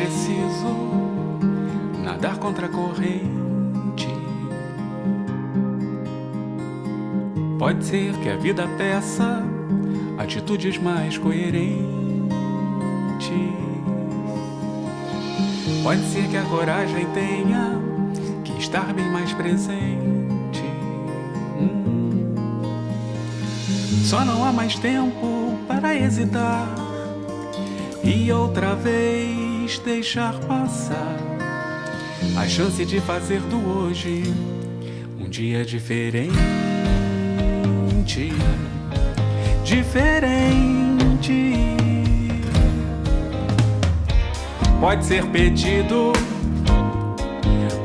preciso nadar contra a corrente. Pode ser que a vida peça atitudes mais coerentes. Pode ser que a coragem tenha que estar bem mais presente. Só não há mais tempo para hesitar e outra vez deixar passar a chance de fazer do hoje um dia diferente. Diferente. Pode ser pedido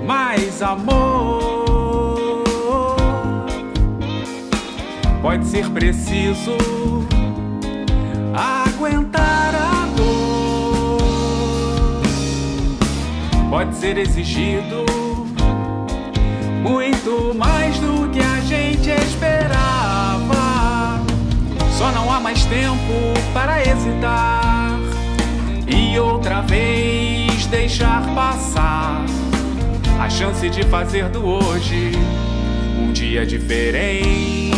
mais amor. Pode ser preciso aguentar a dor. Pode ser exigido muito mais do que a gente esperava. Só não há mais tempo para hesitar e outra vez deixar passar a chance de fazer do hoje um dia diferente.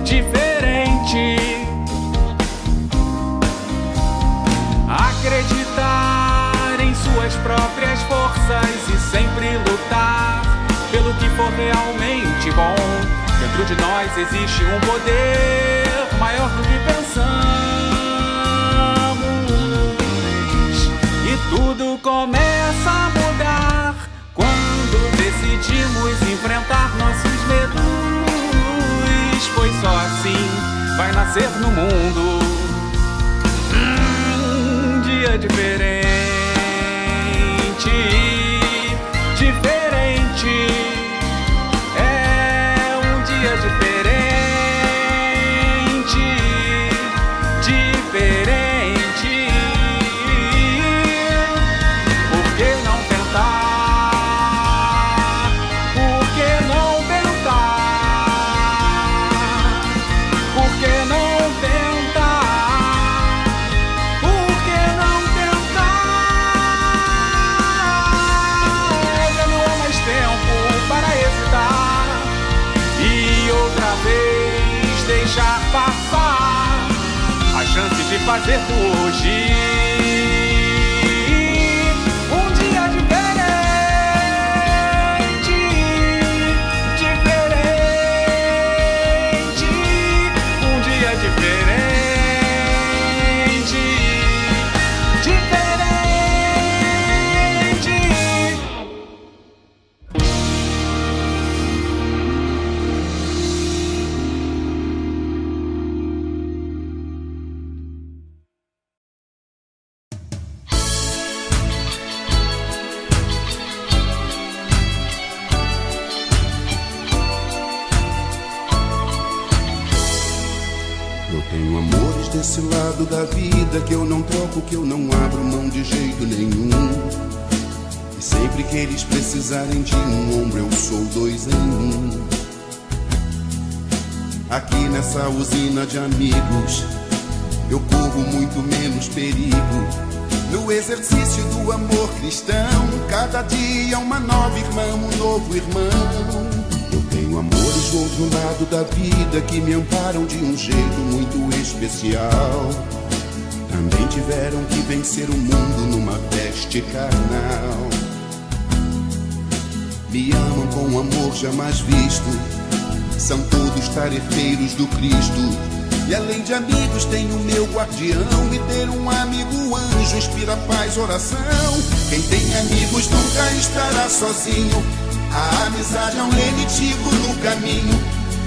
Diferente. Acreditar em suas próprias forças e sempre lutar pelo que for realmente bom. Dentro de nós existe um poder maior do que pensamos. E tudo começa a mudar quando decidimos enfrentar nossos medos. Pois só assim vai nascer no mundo um dia diferente. Diferente. É um dia diferente. Diferente. Por que não tentar? Por que não tentar? Por que não tentar? Por que não tentar? Já não há mais tempo para hesitar e outra vez deixar passar a chance de fazer do hoje um dia diferente. Diferente. Um dia diferente. Diferente. Eu tenho amores desse lado da vida que eu não troco, que eu não abro mão de jeito nenhum. E sempre que eles precisarem de um ombro, eu sou 2 em 1. Aqui nessa usina de amigos, eu corro muito menos perigo. No exercício do amor cristão, cada dia uma nova irmã, um novo irmão. Eu tenho amores do outro lado da vida que me amparam de um jeito muito especial. Também tiveram que vencer o mundo numa peste carnal. Me amam com um amor jamais visto, são todos tarefeiros do Cristo. E além de amigos tenho meu guardião, e ter um amigo anjo inspira paz, oração. Quem tem amigos nunca estará sozinho, a amizade é um lenitivo no caminho.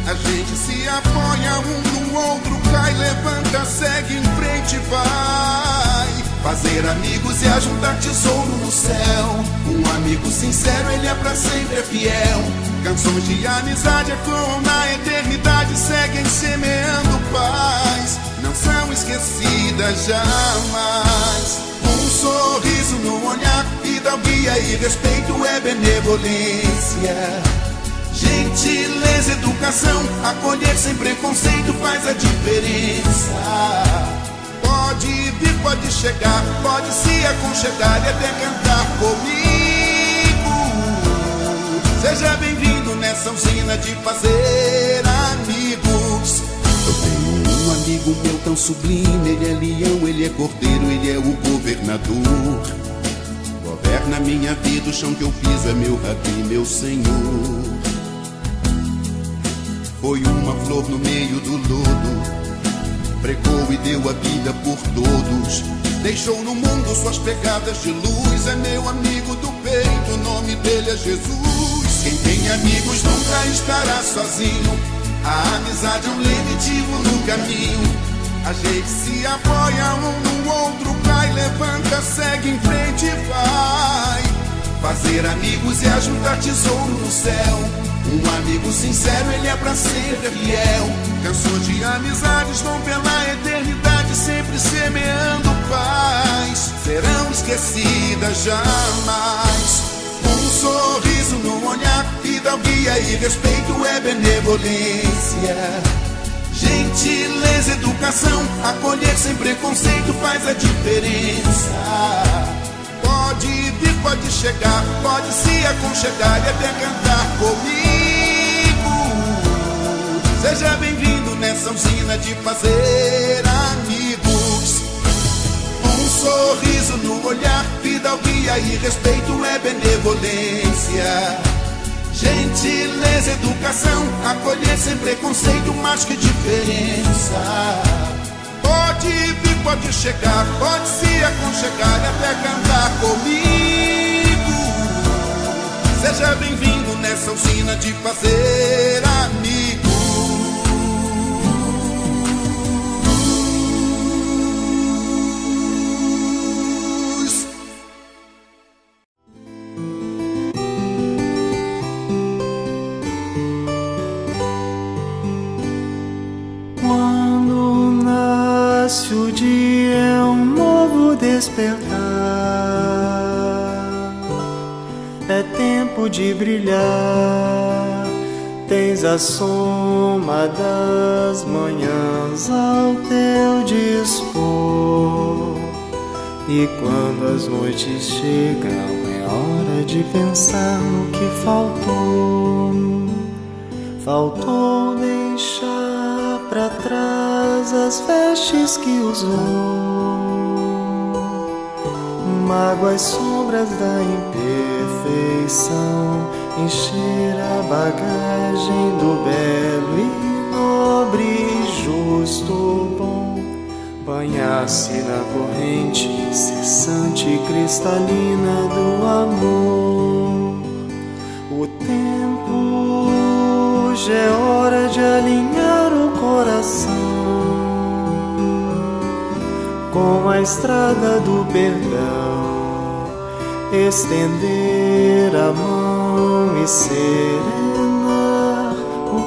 A gente se apoia um no outro, cai, levanta, segue em frente, vai. Fazer amigos é ajuntar tesouro no céu. Um amigo sincero, ele é pra sempre, é fiel. Canções de amizade ecoam na eternidade, seguem semeando paz, não são esquecidas jamais. Um sorriso no olhar, vida, guia e respeito é benevolência. Gentileza, educação, acolher sem preconceito faz a diferença. Pode Pode vir, pode chegar, pode se aconchegar e até cantar comigo. Seja bem-vindo nessa usina de fazer amigos. Eu tenho um amigo meu tão sublime, ele é leão, ele é cordeiro, ele é o governador. Governa minha vida, o chão que eu piso é meu rabi, meu Senhor. Foi uma flor no meio do lodo, pregou e deu a vida por todos. Deixou no mundo suas pegadas de luz. É meu amigo do peito, o nome dele é Jesus. Quem tem amigos nunca estará sozinho. A amizade é um lenitivo no caminho. A gente se apoia um no outro, cai, levanta, segue em frente e vai. Fazer amigos é ajuntar tesouro no céu. Um amigo sincero, ele é pra sempre fiel. Canções de amizades vão pela eternidade, sempre semeando paz. Serão esquecidas jamais. Um sorriso no olhar, fidalguia e respeito é benevolência. Gentileza, educação, acolher sem preconceito faz a diferença. Pode vir, pode chegar, pode se aconchegar e até cantar comigo. Seja bem-vindo nessa usina de fazer amigos. Um sorriso no olhar, fidalguia e respeito é benevolência. Gentileza, educação, acolher sem preconceito, mais que diferença. Pode vir, pode chegar, pode se aconchegar e até cantar comigo. Seja bem-vindo nessa usina de fazer amigos. Quando nasce o dia é um novo despertar. É tempo de brilhar. Tens a soma das manhãs ao teu dispor. E quando as noites chegam é hora de pensar no que faltou. Faltou deixar pra trás as vestes que usou, mágoas, sombras da imperfeição, encher a bagagem do belo e nobre, justo, bom, banhar-se na corrente incessante e cristalina do amor. O tempo já é hora de alinhar o coração com a estrada do perdão, estender a mão e serenar o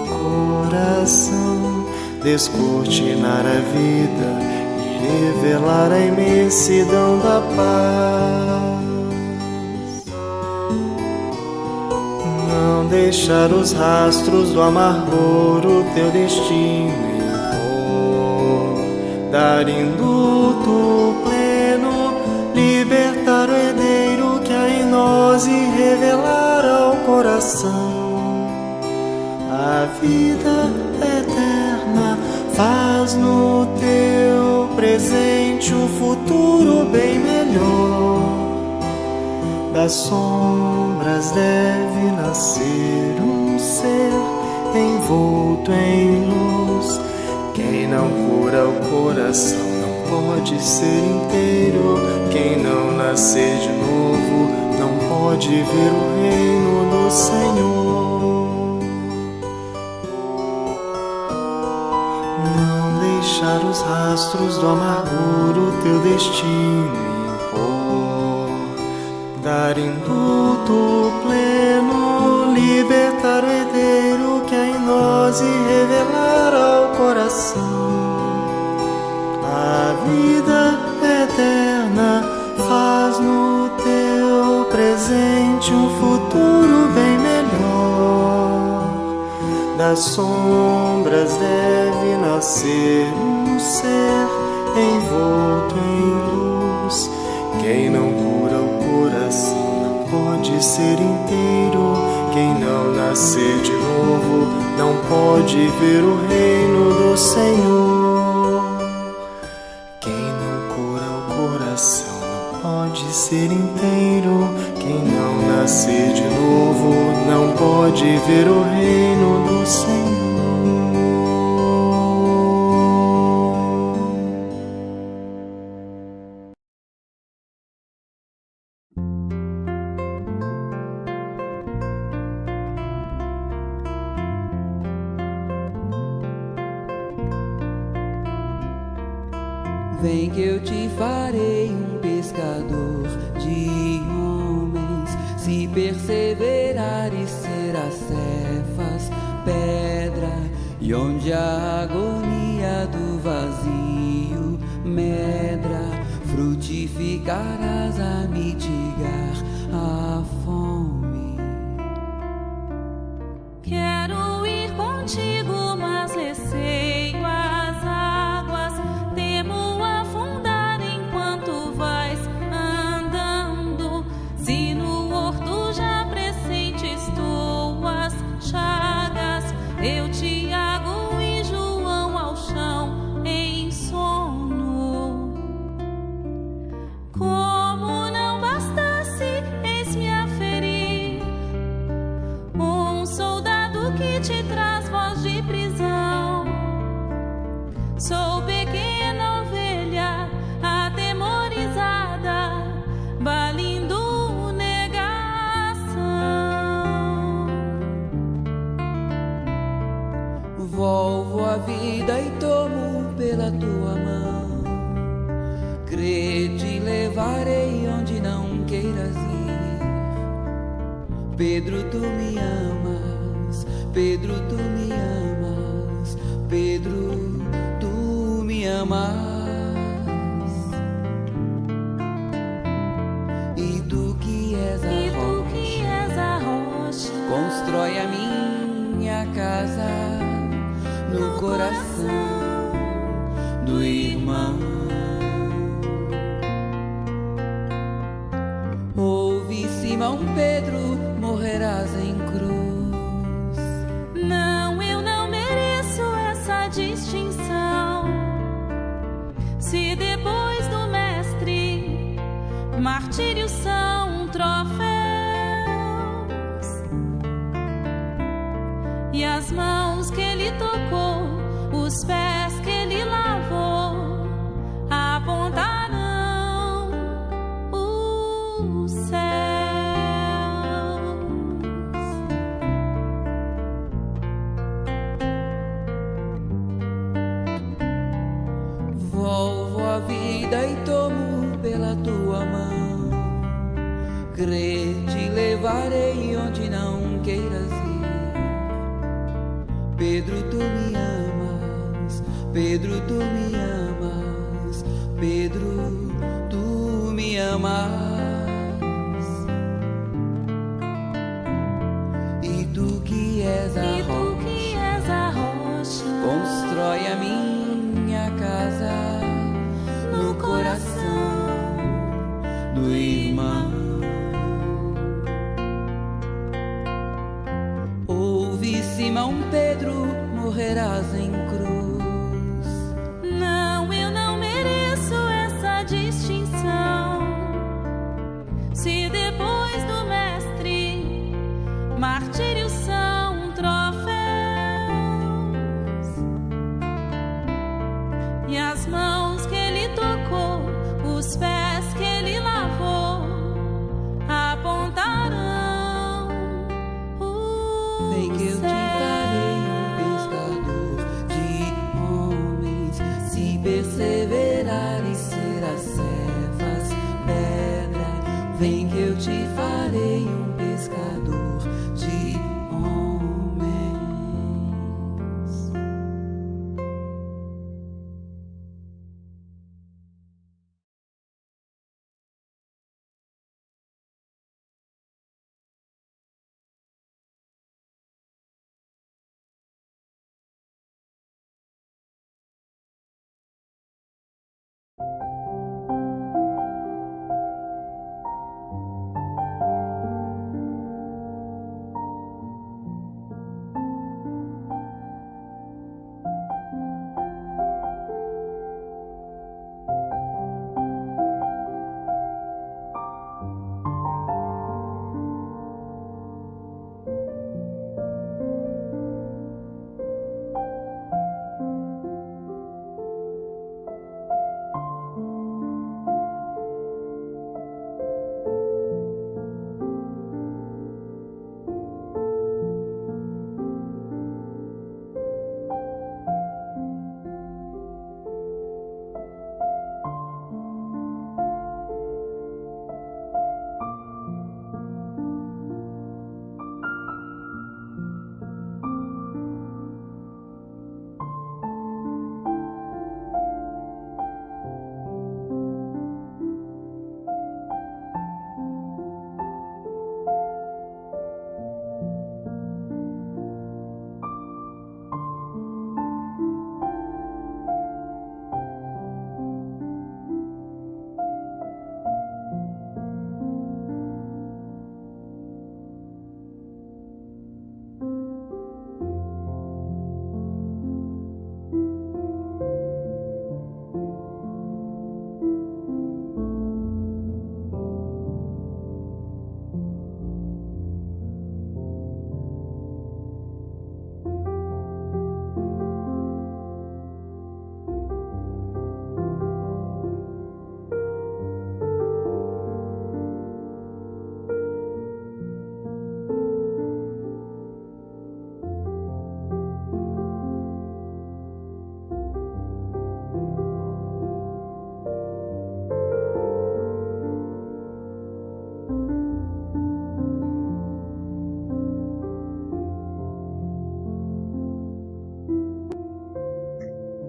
coração, descortinar a vida e revelar a imensidão da paz. Não deixar os rastros do amargor o teu destino impor, dar indulto pleno, libertar o herdeiro que há em nós e revelar ao coração a vida eterna. Faz no teu presente um futuro bem melhor. Das sombras deve nascer um ser envolto em luz. Quem não cura o coração não pode ser inteiro. Quem não nascer de novo não pode ver o reino do Senhor. Não deixar os rastros do amargor o teu destino impor, dar indulto pleno, libertar o herdeiro que há em nós e revelar ao coração a vida eterna. Faz no teu presente um futuro bem melhor. Das sombras deve nascer um ser envolto em luz. Quem não cura o coração não pode ser inteiro. Quem não nascer de novo não pode ver o reino do Senhor. Quem não cura o coração não pode ser inteiro. Quem não nascer de novo não pode ver o reino do Senhor. Vem que eu te farei um pescador de homens. Se perseverares, serás Cefas, pedra. E onde a agonia do vazio medra, frutificarás a mitigar a fome. Quero ir contigo, mas receio as águas. Temo afundar enquanto vais andando. Se no horto já pressentes tuas chagas, eu, Tiago e João ao chão em sono. Como não bastasse, eis-me a ferir um soldado que te traz voz de prisão. Sou pequena ovelha atemorizada, balindo negação. Volvo a vida e tomo pela tua mão. Crede, levarei onde não queiras ir. Pedro, tu me amas. Pedro, tu me amas. Pedro, tu me amas. E tu que és a rocha, constrói a minha casa no coração do irmão. Ouve, Simão Pedro, morrerás em cruz. Não, eu não mereço essa distinção. Se depois do mestre martírios são troféus e as mãos que ele tocou, os pés que ele lavou, apontarão os céus. Volvo a vida e tomo pela tua mão. Crede, levarei onde não queiras ir. Pedro, tu me amas. Pedro, tu me amas. Pedro, tu me amas. E tu que és a rocha, constrói a minha casa no coração do irmão. Ouve, Simão Pedro, morrerás em cruz. Não, eu não mereço essa distinção. Se depois do mestre martírios são troféus e as mãos que ele tocou, os pés que ele lavou, apontarão os Vem que eu te farei um pescador de homens. Se perseverares, serás Cefas, pedra. Vem que eu te farei um pescador de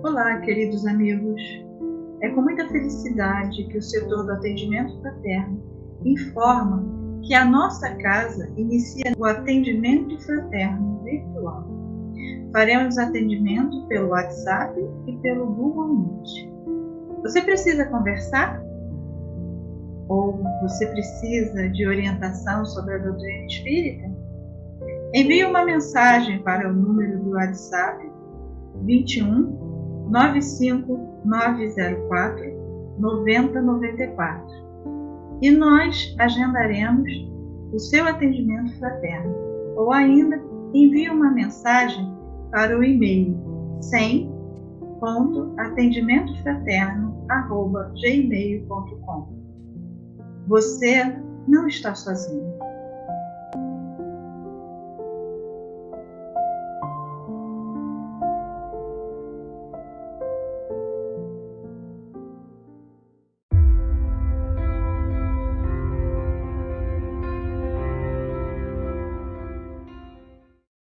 Olá, queridos amigos. É com muita felicidade que o setor do atendimento fraterno informa que a nossa casa inicia o atendimento fraterno virtual. Faremos atendimento pelo WhatsApp e pelo Google Meet. Você precisa conversar? Ou você precisa de orientação sobre a doutrina espírita? Envie uma mensagem para o número do WhatsApp 21 95 904 9094 e nós agendaremos o seu atendimento fraterno. Ou ainda, envie uma mensagem para o e-mail 100.atendimentofraterno@gmail.com. Você não está sozinho.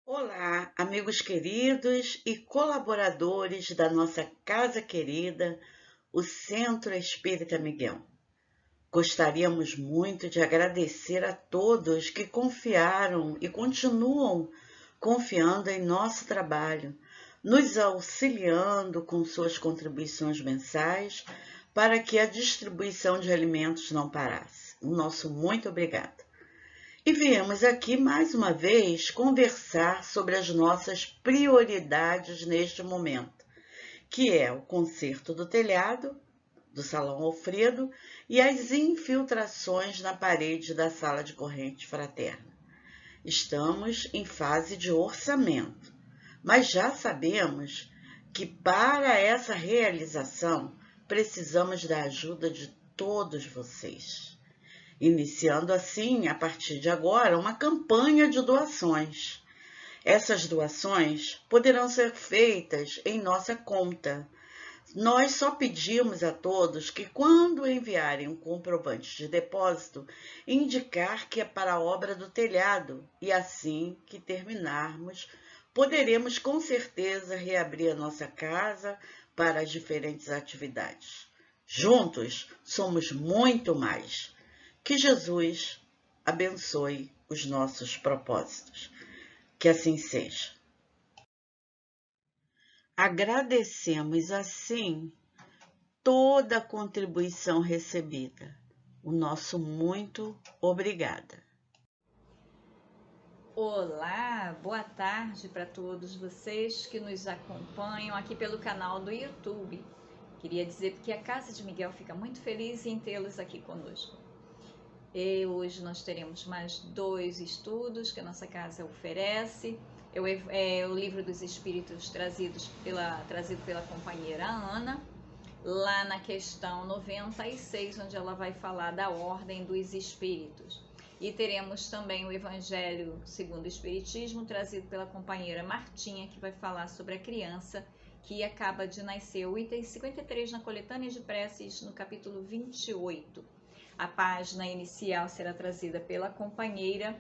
Olá, amigos queridos e colaboradores da nossa casa querida, o Centro Espírita Miguel. Gostaríamos muito de agradecer a todos que confiaram e continuam confiando em nosso trabalho, nos auxiliando com suas contribuições mensais para que a distribuição de alimentos não parasse. O nosso muito obrigado. E viemos aqui mais uma vez conversar sobre as nossas prioridades neste momento, que é o conserto do telhado, do Salão Alfredo e as infiltrações na parede da sala de corrente fraterna. Estamos em fase de orçamento, mas já sabemos que para essa realização precisamos da ajuda de todos vocês. Iniciando assim, a partir de agora, uma campanha de doações. Essas doações poderão ser feitas em nossa conta. Nós só pedimos a todos que, quando enviarem um comprovante de depósito, indicar que é para a obra do telhado e assim que terminarmos, poderemos com certeza reabrir a nossa casa para as diferentes atividades. Juntos somos muito mais. Que Jesus abençoe os nossos propósitos. Que assim seja. Agradecemos, assim, toda a contribuição recebida. O nosso muito obrigada. Olá, boa tarde para todos vocês que nos acompanham aqui pelo canal do YouTube. Queria dizer que a Casa de Miguel fica muito feliz em tê-los aqui conosco. E hoje nós teremos mais 2 estudos que a nossa casa oferece. O Livro dos Espíritos trazido pela companheira Ana, lá na questão 96, onde ela vai falar da ordem dos espíritos. E teremos também o Evangelho segundo o Espiritismo, trazido pela companheira Martinha, que vai falar sobre a criança que acaba de nascer, o item 53 na coletânea de preces, no capítulo 28. A página inicial será trazida pela companheira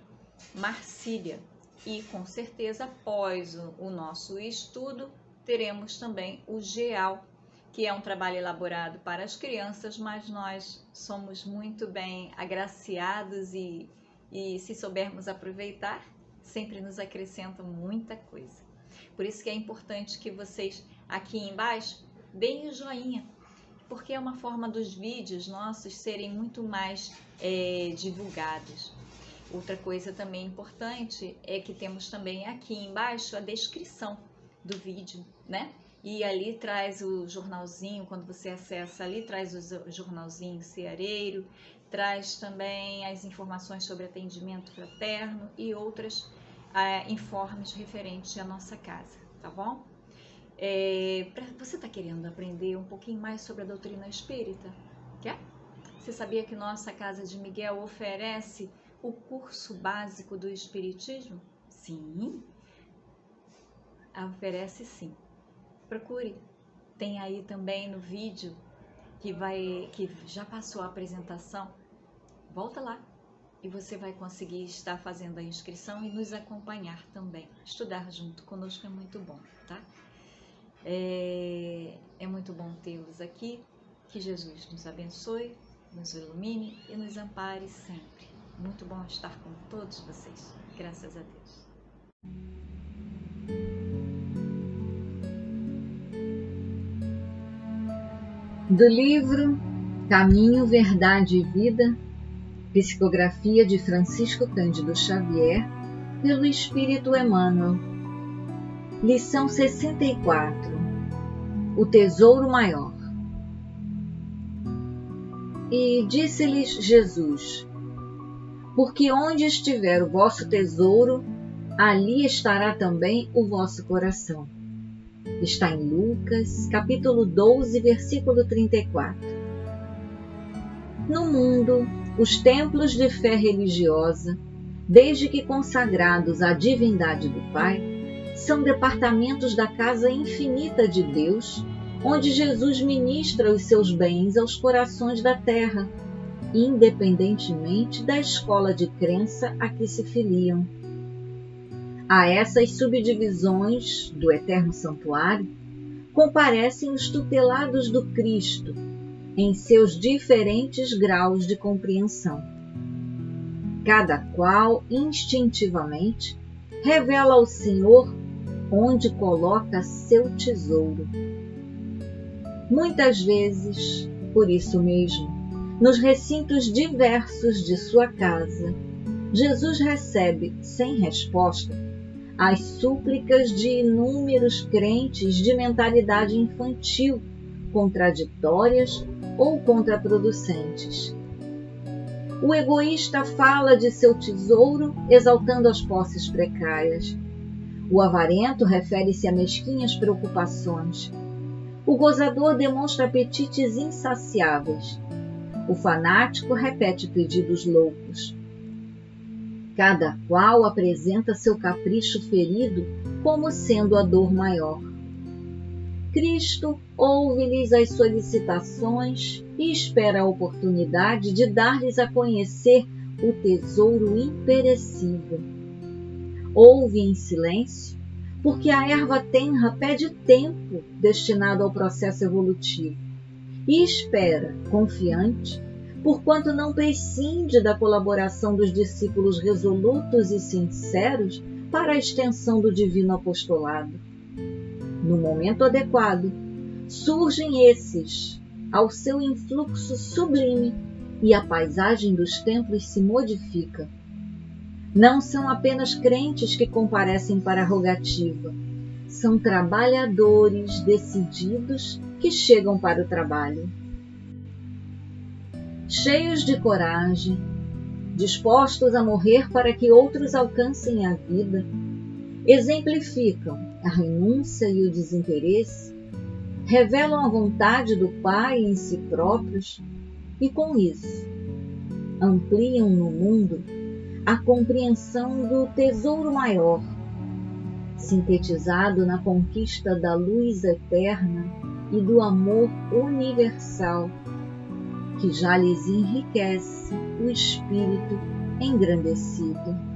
Marcília. E com certeza, após o nosso estudo, teremos também o GEAL, que é um trabalho elaborado para as crianças, mas nós somos muito bem agraciados e se soubermos aproveitar, sempre nos acrescenta muita coisa. Por isso que é importante que vocês aqui embaixo deem o joinha, porque é uma forma dos vídeos nossos serem muito mais divulgados. Outra coisa também importante é que temos também aqui embaixo a descrição do vídeo, né? E ali traz o jornalzinho, quando você acessa ali, traz o jornalzinho ceareiro, traz também as informações sobre atendimento fraterno e outros informes referentes à nossa casa, tá bom? Você está querendo aprender um pouquinho mais sobre a doutrina espírita? Quer? Você sabia que nossa Casa de Miguel oferece o curso básico do Espiritismo? Sim, oferece sim. Procure. Tem aí também no vídeo que já passou a apresentação. Volta lá e você vai conseguir estar fazendo a inscrição e nos acompanhar também. Estudar junto conosco é muito bom, tá? É muito bom tê-los aqui. Que Jesus nos abençoe, nos ilumine e nos ampare sempre. Muito bom estar com todos vocês. Graças a Deus. Do livro Caminho, Verdade e Vida, psicografia de Francisco Cândido Xavier, pelo Espírito Emmanuel. Lição 64. O Tesouro Maior. E disse-lhes Jesus: porque onde estiver o vosso tesouro, ali estará também o vosso coração. Está em Lucas, capítulo 12, versículo 34. No mundo, os templos de fé religiosa, desde que consagrados à divindade do Pai, são departamentos da casa infinita de Deus, onde Jesus ministra os seus bens aos corações da terra, independentemente da escola de crença a que se filiam. A essas subdivisões do eterno santuário comparecem os tutelados do Cristo, em seus diferentes graus de compreensão. Cada qual, instintivamente, revela ao Senhor onde coloca seu tesouro. Muitas vezes, por isso mesmo, nos recintos diversos de sua casa, Jesus recebe, sem resposta, as súplicas de inúmeros crentes de mentalidade infantil, contraditórias ou contraproducentes. O egoísta fala de seu tesouro, exaltando as posses precárias. O avarento refere-se a mesquinhas preocupações. O gozador demonstra apetites insaciáveis. O fanático repete pedidos loucos. Cada qual apresenta seu capricho ferido como sendo a dor maior. Cristo ouve-lhes as solicitações e espera a oportunidade de dar-lhes a conhecer o tesouro imperecível. Ouve em silêncio, porque a erva tenra pede tempo destinado ao processo evolutivo, e espera, confiante, porquanto não prescinde da colaboração dos discípulos resolutos e sinceros para a extensão do divino apostolado. No momento adequado, surgem esses, ao seu influxo sublime, e a paisagem dos templos se modifica. Não são apenas crentes que comparecem para a rogativa, são trabalhadores decididos que chegam para o trabalho. Cheios de coragem, dispostos a morrer para que outros alcancem a vida, exemplificam a renúncia e o desinteresse, revelam a vontade do Pai em si próprios e, com isso, ampliam no mundo a compreensão do tesouro maior, sintetizado na conquista da luz eterna e do amor universal, que já lhes enriquece o espírito engrandecido.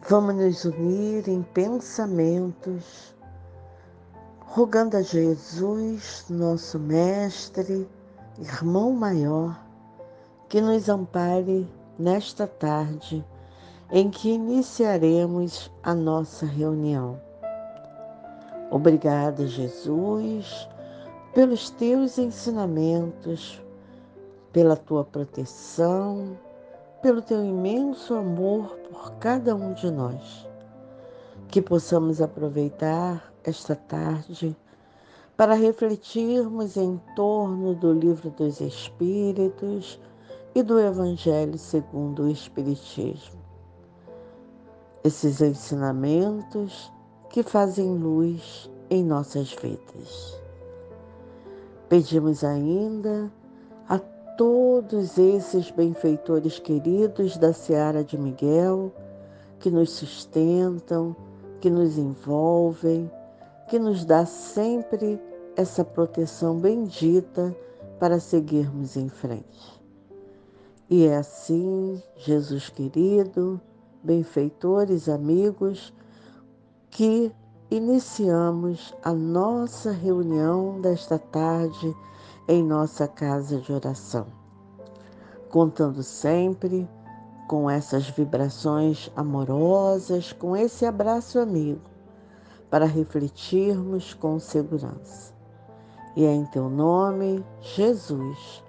Vamos nos unir em pensamentos, rogando a Jesus, nosso Mestre, Irmão Maior, que nos ampare nesta tarde em que iniciaremos a nossa reunião. Obrigada, Jesus, pelos teus ensinamentos, pela tua proteção, pelo teu imenso amor por cada um de nós. Que possamos aproveitar esta tarde para refletirmos em torno do Livro dos Espíritos e do Evangelho segundo o Espiritismo. Esses ensinamentos que fazem luz em nossas vidas. Pedimos ainda a todos esses benfeitores queridos da Seara de Miguel, que nos sustentam, que nos envolvem, que nos dá sempre essa proteção bendita para seguirmos em frente. E é assim, Jesus querido, benfeitores, amigos, que iniciamos a nossa reunião desta tarde em nossa casa de oração, contando sempre com essas vibrações amorosas, com esse abraço amigo, para refletirmos com segurança. E é em teu nome, Jesus,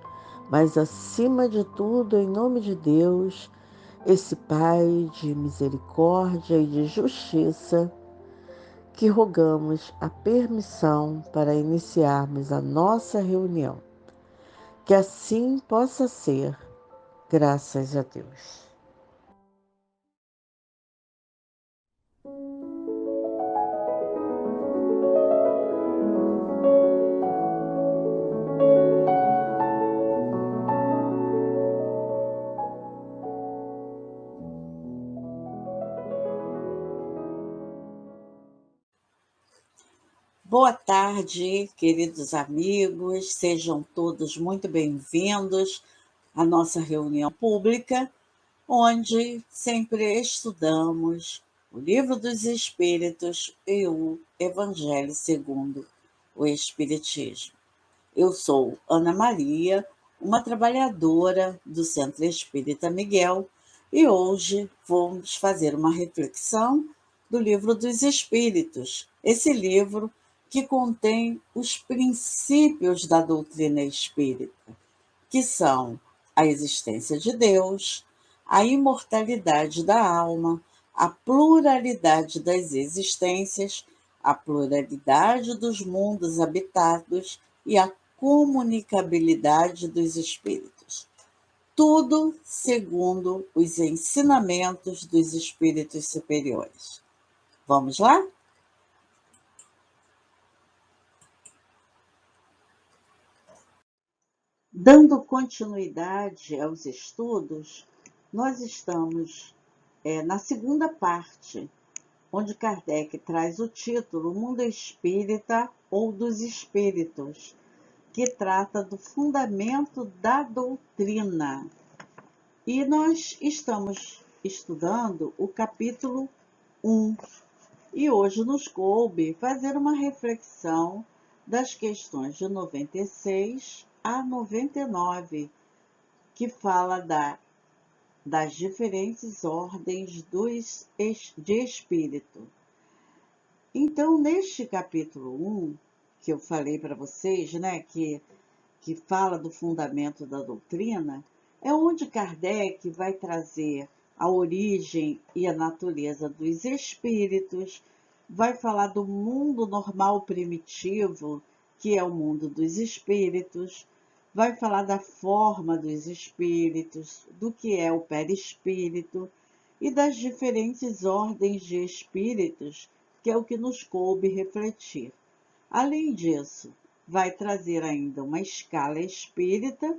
mas acima de tudo, em nome de Deus, esse Pai de misericórdia e de justiça, que rogamos a permissão para iniciarmos a nossa reunião. Que assim possa ser, graças a Deus. Boa tarde, queridos amigos, sejam todos muito bem-vindos à nossa reunião pública, onde sempre estudamos o Livro dos Espíritos e o Evangelho segundo o Espiritismo. Eu sou Ana Maria, uma trabalhadora do Centro Espírita Miguel, e hoje vamos fazer uma reflexão do Livro dos Espíritos, esse livro que contém os princípios da doutrina espírita, que são a existência de Deus, a imortalidade da alma, a pluralidade das existências, a pluralidade dos mundos habitados e a comunicabilidade dos espíritos. Tudo segundo os ensinamentos dos espíritos superiores. Vamos lá? Dando continuidade aos estudos, nós estamos na segunda parte, onde Kardec traz o título O Mundo Espírita ou dos Espíritos, que trata do fundamento da doutrina. E nós estamos estudando o capítulo 1. E hoje nos coube fazer uma reflexão das questões de 96 a 99, que fala das diferentes ordens de espírito. Então, neste capítulo 1, que eu falei para vocês, que fala do fundamento da doutrina, é onde Kardec vai trazer a origem e a natureza dos espíritos, vai falar do mundo normal primitivo, que é o mundo dos espíritos, vai falar da forma dos espíritos, do que é o perispírito e das diferentes ordens de espíritos, que é o que nos coube refletir. Além disso, vai trazer ainda uma escala espírita,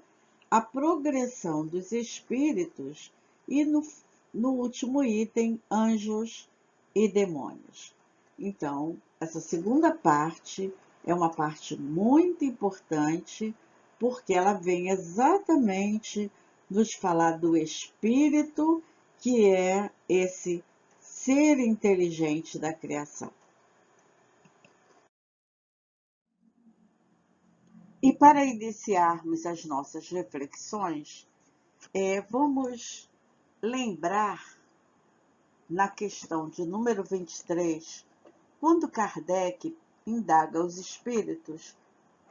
a progressão dos espíritos e, no último item, anjos e demônios. Então, essa segunda parte é uma parte muito importante, porque ela vem exatamente nos falar do espírito, que é esse ser inteligente da criação. E para iniciarmos as nossas reflexões, vamos lembrar na questão de número 23, quando Kardec indaga os espíritos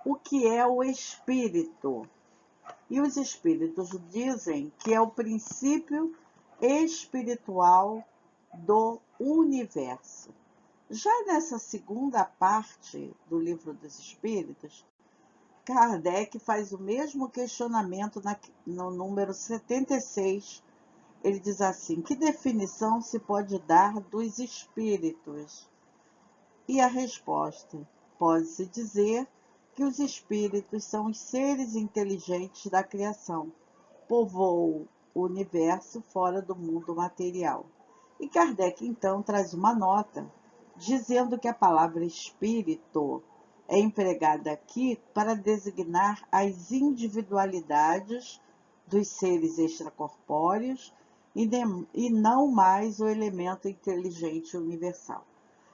o que é o espírito. E os espíritos dizem que é o princípio espiritual do universo. Já nessa segunda parte do Livro dos Espíritos, Kardec faz o mesmo questionamento no número 76. Ele diz assim: que definição se pode dar dos espíritos? E a resposta: pode-se dizer que os espíritos são os seres inteligentes da criação, povoam o universo fora do mundo material. E Kardec, então, traz uma nota dizendo que a palavra espírito é empregada aqui para designar as individualidades dos seres extracorpóreos e não mais o elemento inteligente universal.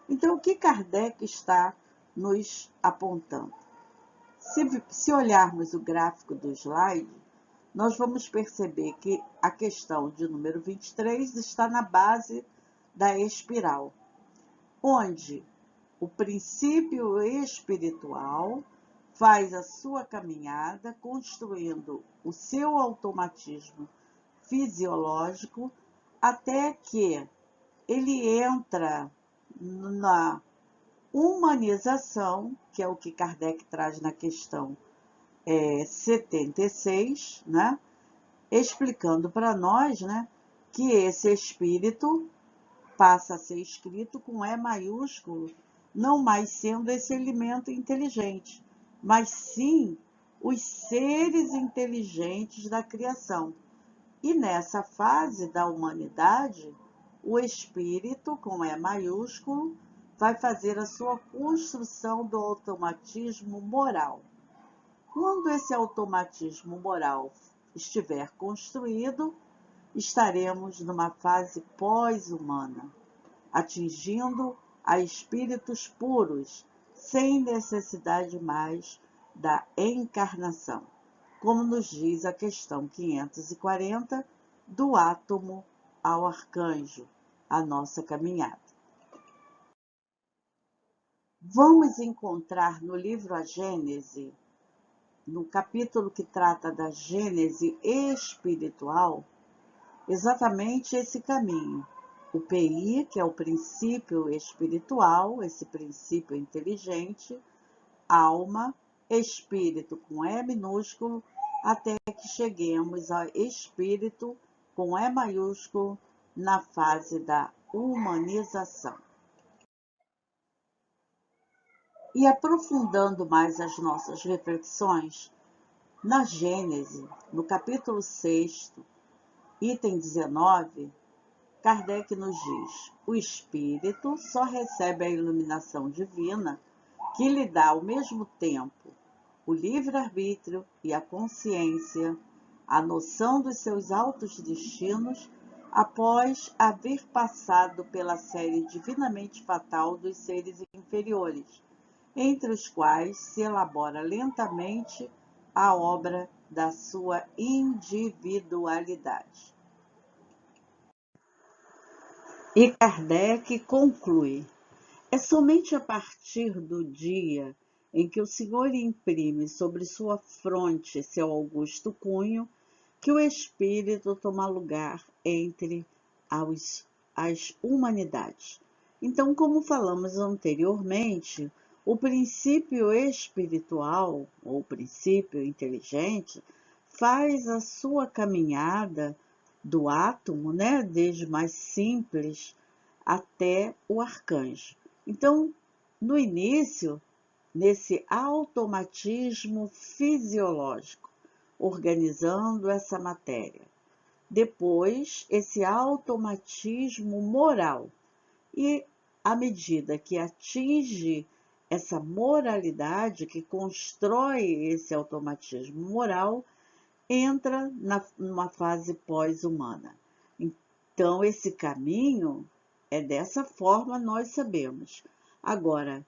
Então, o que Kardec está nos apontando? Se olharmos o gráfico do slide, nós vamos perceber que a questão de número 23 está na base da espiral, onde o princípio espiritual faz a sua caminhada construindo o seu automatismo fisiológico até que ele entra na humanização, que é o que Kardec traz na questão 76, né? Explicando para nós, né, que esse espírito passa a ser escrito com E maiúsculo, não mais sendo esse elemento inteligente, mas sim os seres inteligentes da criação. E nessa fase da humanidade, o espírito, com E maiúsculo, vai fazer a sua construção do automatismo moral. Quando esse automatismo moral estiver construído, estaremos numa fase pós-humana, atingindo a espíritos puros, sem necessidade mais da encarnação, como nos diz a questão 540, do átomo ao arcanjo, a nossa caminhada. Vamos encontrar no livro A Gênese, no capítulo que trata da Gênese espiritual, exatamente esse caminho. O PI, que é o princípio espiritual, esse princípio inteligente, alma, espírito com E minúsculo, até que cheguemos ao espírito com E maiúsculo na fase da humanização. E aprofundando mais as nossas reflexões, na Gênese, no capítulo 6, item 19, Kardec nos diz: o espírito só recebe a iluminação divina que lhe dá ao mesmo tempo o livre-arbítrio e a consciência, a noção dos seus altos destinos, após haver passado pela série divinamente fatal dos seres inferiores, entre os quais se elabora lentamente a obra da sua individualidade. E Kardec conclui: é somente a partir do dia em que o Senhor imprime sobre sua fronte seu augusto cunho que o espírito toma lugar entre as humanidades. Então, como falamos anteriormente, o princípio espiritual, ou princípio inteligente, faz a sua caminhada do átomo, né, desde mais simples até o arcanjo. Então, no início, nesse automatismo fisiológico, organizando essa matéria. Depois, esse automatismo moral. E à medida que atinge essa moralidade, que constrói esse automatismo moral, entra numa fase pós-humana. Então, esse caminho é dessa forma, nós sabemos. Agora,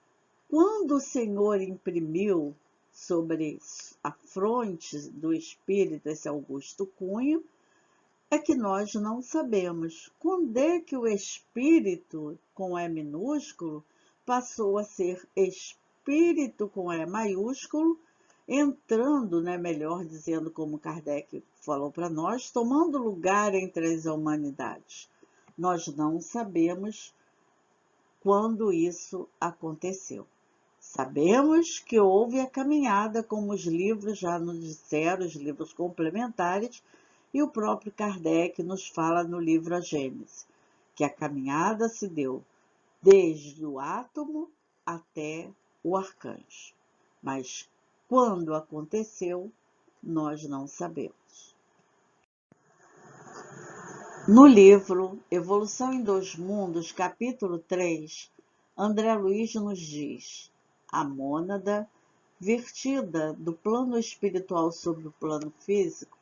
quando o Senhor imprimiu sobre a fronte do espírito esse augusto cunho, é que nós não sabemos. Quando é que o espírito com E minúsculo passou a ser espírito com E maiúsculo, entrando, né, melhor dizendo, como Kardec falou para nós, tomando lugar entre as humanidades. Nós não sabemos quando isso aconteceu. Sabemos que houve a caminhada, como os livros já nos disseram, os livros complementares, e o próprio Kardec nos fala no livro A Gênese, que a caminhada se deu desde o átomo até o arcanjo. Mas quando aconteceu, nós não sabemos. No livro Evolução em Dois Mundos, capítulo 3, André Luiz nos diz: a mônada, vertida do plano espiritual sobre o plano físico,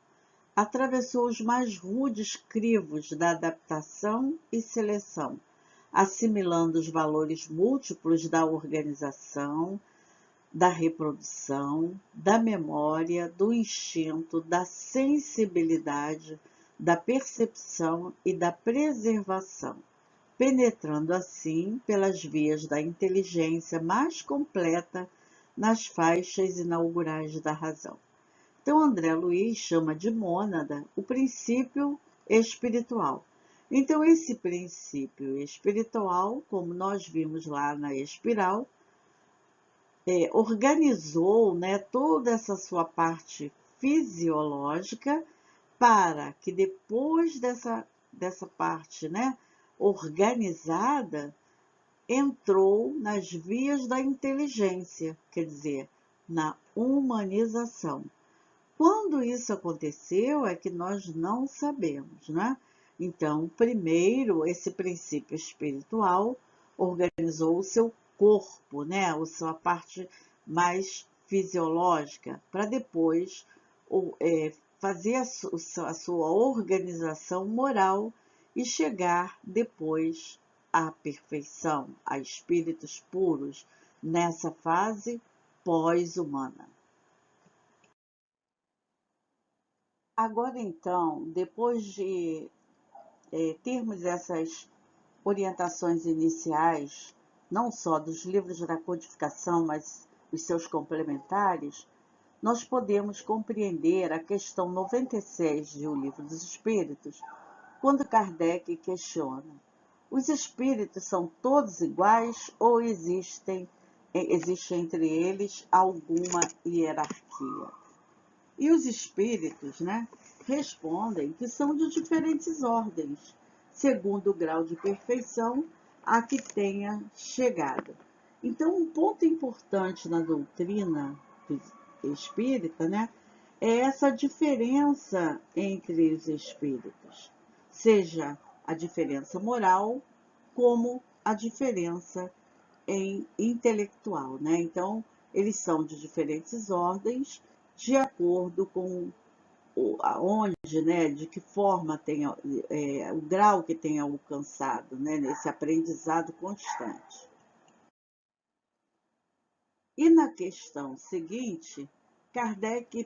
atravessou os mais rudes crivos da adaptação e seleção, assimilando os valores múltiplos da organização, da reprodução, da memória, do instinto, da sensibilidade, da percepção e da preservação, penetrando assim pelas vias da inteligência mais completa nas faixas inaugurais da razão. Então, André Luiz chama de mônada o princípio espiritual. Então, esse princípio espiritual, como nós vimos lá na espiral, organizou, né, toda essa sua parte fisiológica para que depois dessa parte, né, organizada, entrou nas vias da inteligência, quer dizer, na humanização. Quando isso aconteceu é que nós não sabemos, né? Então, primeiro, esse princípio espiritual organizou o seu corpo, né? A sua parte mais fisiológica, para depois fazer a sua organização moral e chegar depois à perfeição, a espíritos puros, nessa fase pós-humana. Agora, então, depois de termos essas orientações iniciais, não só dos livros da codificação, mas os seus complementares, nós podemos compreender a questão 96 de O Livro dos Espíritos, quando Kardec questiona: os espíritos são todos iguais ou existe entre eles alguma hierarquia? E os espíritos, né, respondem que são de diferentes ordens, segundo o grau de perfeição a que tenha chegado. Então, um ponto importante na doutrina espírita, né, é essa diferença entre os espíritos, seja a diferença moral como a diferença intelectual, né? Então, eles são de diferentes ordens, de acordo com onde, né, de que forma tenha o grau que tenha alcançado, né, nesse aprendizado constante. E na questão seguinte, Kardec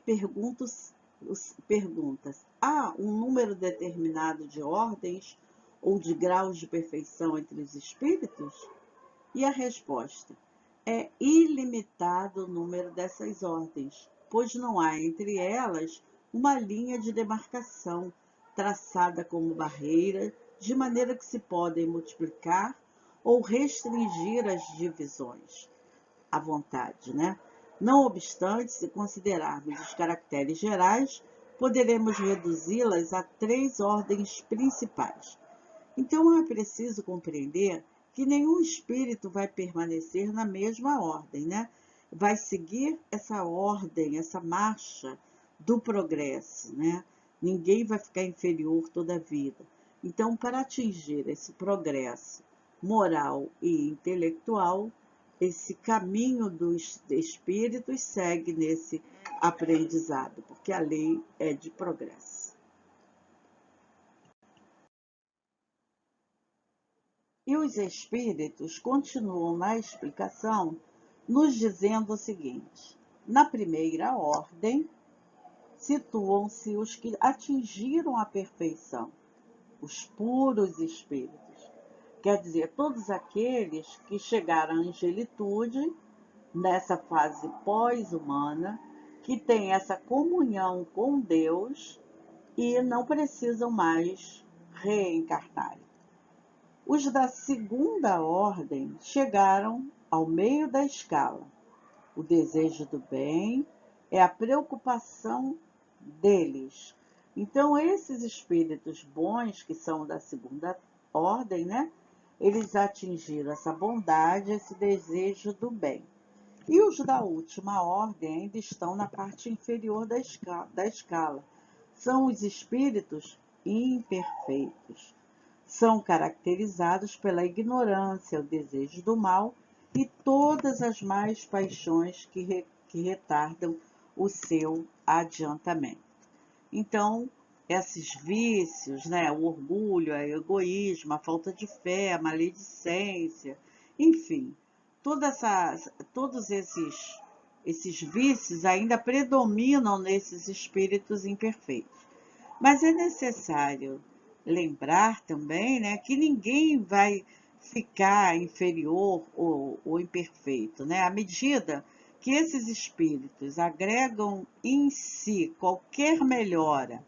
pergunta: há um número determinado de ordens ou de graus de perfeição entre os espíritos? E a resposta: é ilimitado o número dessas ordens, pois não há entre elas uma linha de demarcação traçada como barreira, de maneira que se podem multiplicar ou restringir as divisões à vontade, né? Não obstante, se considerarmos os caracteres gerais, poderemos reduzi-las a 3 ordens principais. Então, é preciso compreender que nenhum espírito vai permanecer na mesma ordem, né? Vai seguir essa ordem, essa marcha do progresso, né? Ninguém vai ficar inferior toda a vida. Então, para atingir esse progresso moral e intelectual, esse caminho dos espíritos segue nesse aprendizado, porque a lei é de progresso. E os espíritos continuam na explicação, nos dizendo o seguinte: na primeira ordem, situam-se os que atingiram a perfeição, os puros espíritos. Quer dizer, todos aqueles que chegaram à angelitude, nessa fase pós-humana, que têm essa comunhão com Deus e não precisam mais reencarnar. Os da segunda ordem chegaram ao meio da escala. O desejo do bem é a preocupação deles. Então, esses espíritos bons, que são da segunda ordem, né? Eles atingiram essa bondade, esse desejo do bem. E os da última ordem ainda estão na parte inferior da escala. São os espíritos imperfeitos. São caracterizados pela ignorância, o desejo do mal e todas as más paixões que retardam o seu adiantamento. Então, esses vícios, né, o orgulho, o egoísmo, a falta de fé, a maledicência, enfim, todos esses vícios ainda predominam nesses espíritos imperfeitos. Mas é necessário lembrar também, né, que ninguém vai ficar inferior ou imperfeito, né? À medida que esses espíritos agregam em si qualquer melhora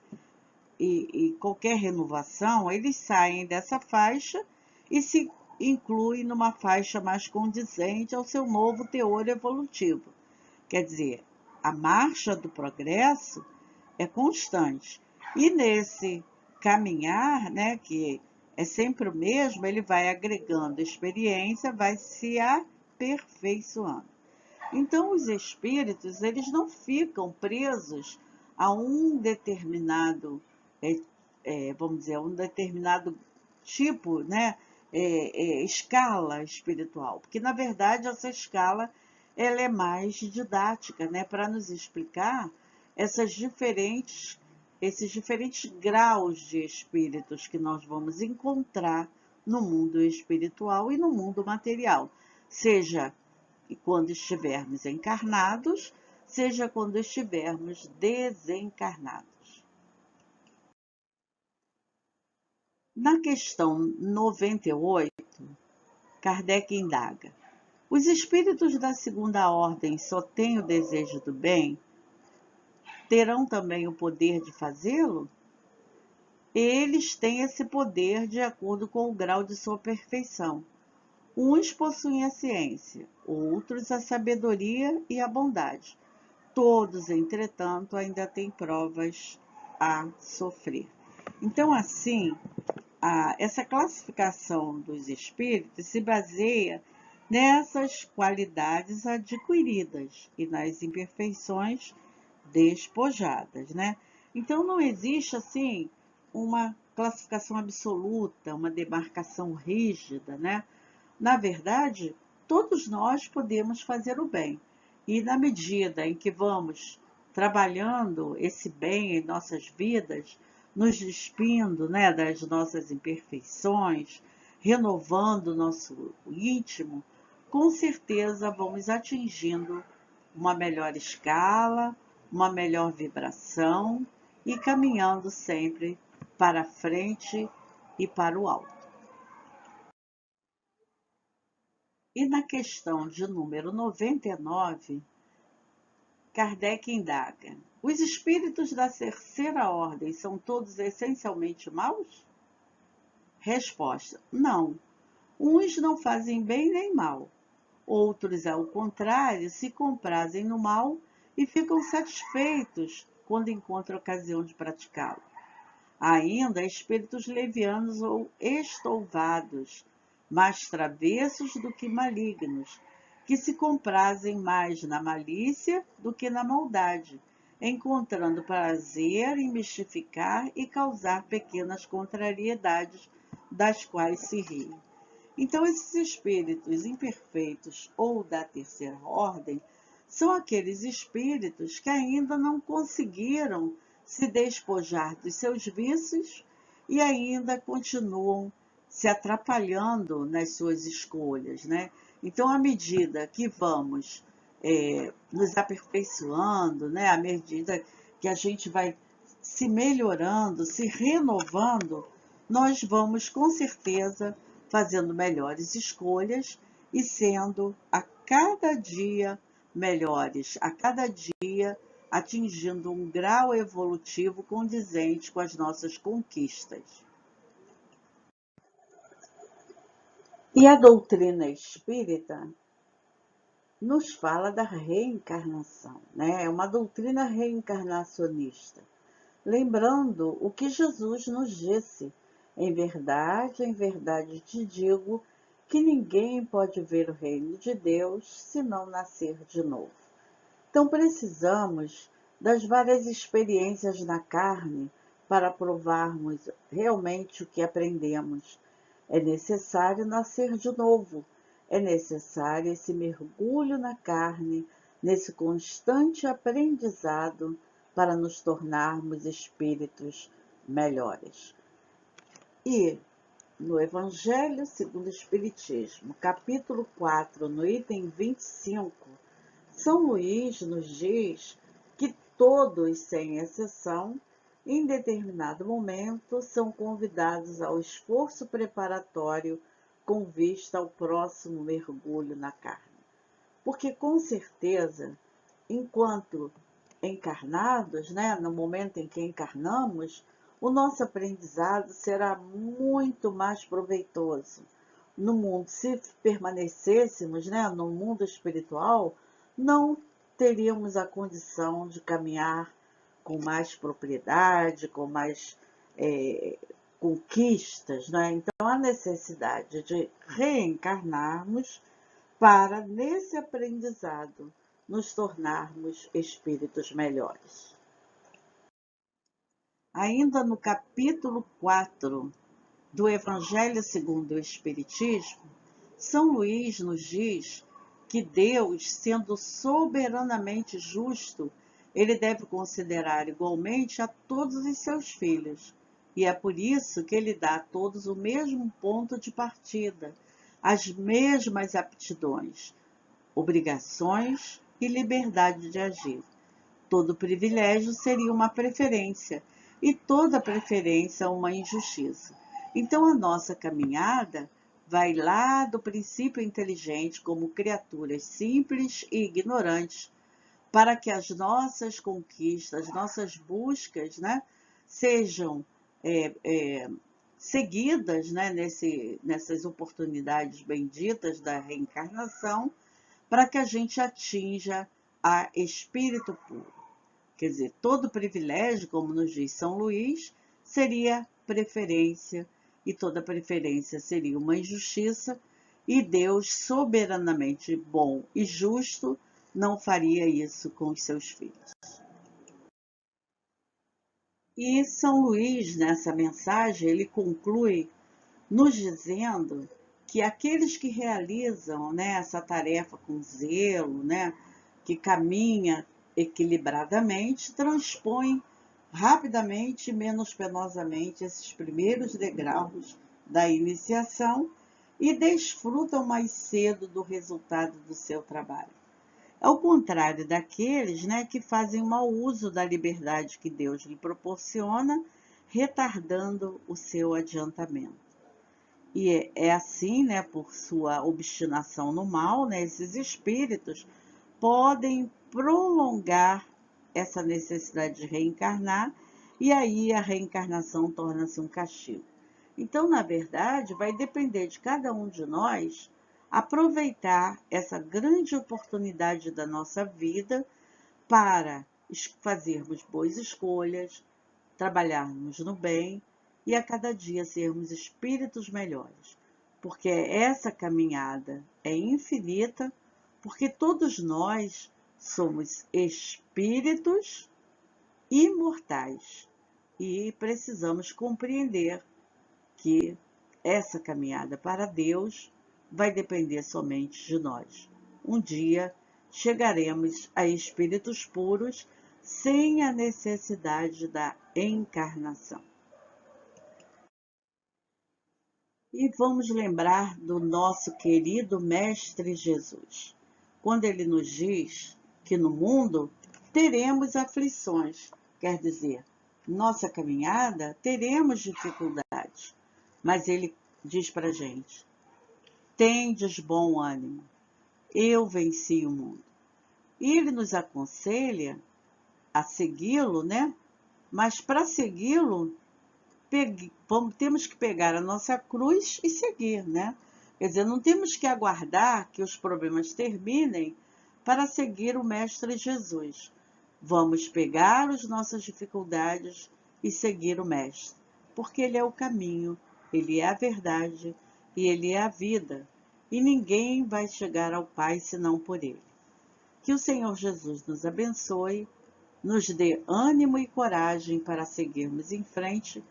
e qualquer renovação, eles saem dessa faixa e se incluem numa faixa mais condizente ao seu novo teor evolutivo. Quer dizer, a marcha do progresso é constante. E nesse caminhar, né, que é sempre o mesmo, ele vai agregando experiência, vai se aperfeiçoando. Então, os espíritos, eles não ficam presos a um determinado, vamos dizer, um determinado tipo, né, escala espiritual, porque, na verdade, essa escala ela é mais didática, né, para nos explicar esses diferentes graus de espíritos que nós vamos encontrar no mundo espiritual e no mundo material, seja quando estivermos encarnados, seja quando estivermos desencarnados. Na questão 98, Kardec indaga: os espíritos da segunda ordem só têm o desejo do bem? Terão também o poder de fazê-lo? Eles têm esse poder de acordo com o grau de sua perfeição. Uns possuem a ciência, outros a sabedoria e a bondade. Todos, entretanto, ainda têm provas a sofrer. Então, assim, essa classificação dos espíritos se baseia nessas qualidades adquiridas e nas imperfeições despojadas, né? Então, não existe, assim, uma classificação absoluta, uma demarcação rígida, né? Na verdade, todos nós podemos fazer o bem. E na medida em que vamos trabalhando esse bem em nossas vidas, nos despindo, né, das nossas imperfeições, renovando o nosso íntimo, com certeza vamos atingindo uma melhor escala, uma melhor vibração e caminhando sempre para frente e para o alto. E na questão de número 99, Kardec indaga: os espíritos da terceira ordem são todos essencialmente maus? Resposta: não. Uns não fazem bem nem mal. Outros, ao contrário, se comprazem no mal e ficam satisfeitos quando encontram ocasião de praticá-lo. Há ainda espíritos levianos ou estouvados, mais travessos do que malignos, que se comprazem mais na malícia do que na maldade, encontrando prazer em mistificar e causar pequenas contrariedades das quais se riem. Então, esses espíritos imperfeitos ou da terceira ordem são aqueles espíritos que ainda não conseguiram se despojar dos seus vícios e ainda continuam se atrapalhando nas suas escolhas, né? Então, à medida que vamos nos aperfeiçoando, né? À medida que a gente vai se melhorando, se renovando, nós vamos, com certeza, fazendo melhores escolhas e sendo a cada dia melhores, a cada dia atingindo um grau evolutivo condizente com as nossas conquistas. E a doutrina espírita nos fala da reencarnação, né? É uma doutrina reencarnacionista, lembrando o que Jesus nos disse: em verdade te digo que ninguém pode ver o reino de Deus se não nascer de novo. Então precisamos das várias experiências na carne para provarmos realmente o que aprendemos. É necessário nascer de novo, é necessário esse mergulho na carne, nesse constante aprendizado, para nos tornarmos espíritos melhores. E no Evangelho segundo o Espiritismo, capítulo 4, no item 25, São Luís nos diz que todos, sem exceção, em determinado momento, são convidados ao esforço preparatório com vista ao próximo mergulho na carne. Porque, com certeza, enquanto encarnados, no momento em que encarnamos, o nosso aprendizado será muito mais proveitoso. No mundo, se permanecêssemos, no mundo espiritual, não teríamos a condição de caminhar com mais propriedade, com mais conquistas, Então, a necessidade de reencarnarmos para, nesse aprendizado, nos tornarmos espíritos melhores. Ainda no capítulo 4 do Evangelho segundo o Espiritismo, São Luís nos diz que Deus, sendo soberanamente justo, ele deve considerar igualmente a todos os seus filhos. E é por isso que ele dá a todos o mesmo ponto de partida, as mesmas aptidões, obrigações e liberdade de agir. Todo privilégio seria uma preferência, e toda preferência uma injustiça. Então, a nossa caminhada vai lá do princípio inteligente como criaturas simples e ignorantes, para que as nossas conquistas, nossas buscas, sejam seguidas nessas oportunidades benditas da reencarnação, para que a gente atinja a espírito puro. Quer dizer, todo privilégio, como nos diz São Luís, seria preferência, e toda preferência seria uma injustiça, e Deus, soberanamente bom e justo, não faria isso com os seus filhos. E São Luís, nessa mensagem, ele conclui nos dizendo que aqueles que realizam essa tarefa com zelo, que caminha equilibradamente, transpõem rapidamente e menos penosamente esses primeiros degraus da iniciação e desfrutam mais cedo do resultado do seu trabalho. Ao contrário daqueles que fazem mau uso da liberdade que Deus lhe proporciona, retardando o seu adiantamento. E é assim, por sua obstinação no mal, esses espíritos podem prolongar essa necessidade de reencarnar, e aí a reencarnação torna-se um castigo. Então, na verdade, vai depender de cada um de nós aproveitar essa grande oportunidade da nossa vida para fazermos boas escolhas, trabalharmos no bem e a cada dia sermos espíritos melhores. Porque essa caminhada é infinita, porque todos nós somos espíritos imortais e precisamos compreender que essa caminhada para Deus vai depender somente de nós. Um dia chegaremos a espíritos puros sem a necessidade da encarnação. E vamos lembrar do nosso querido Mestre Jesus, quando ele nos diz que no mundo teremos aflições, quer dizer, nossa caminhada teremos dificuldades, mas ele diz para a gente: tendes bom ânimo, eu venci o mundo. E ele nos aconselha a segui-lo, mas para segui-lo, temos que pegar a nossa cruz e seguir, Quer dizer, não temos que aguardar que os problemas terminem para seguir o Mestre Jesus. Vamos pegar as nossas dificuldades e seguir o Mestre, porque ele é o caminho, ele é a verdade e ele é a vida, e ninguém vai chegar ao Pai senão por ele. Que o Senhor Jesus nos abençoe, nos dê ânimo e coragem para seguirmos em frente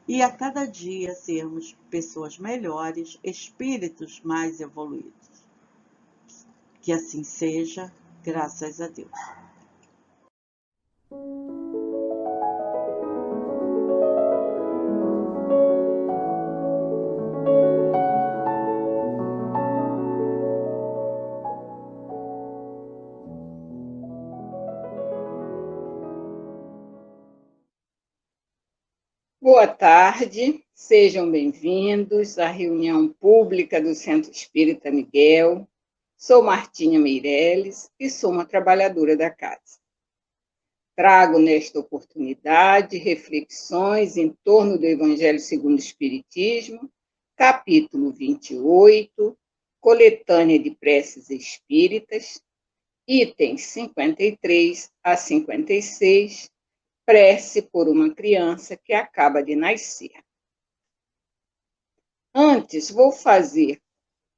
e a cada dia sermos pessoas melhores, espíritos mais evoluídos. Que assim seja, graças a Deus. Boa tarde, sejam bem-vindos à reunião pública do Centro Espírita Miguel. Sou Martinha Meireles e sou uma trabalhadora da casa. Trago nesta oportunidade reflexões em torno do Evangelho segundo o Espiritismo, capítulo 28, coletânea de preces espíritas, itens 53 a 56, prece por uma criança que acaba de nascer. Antes, vou fazer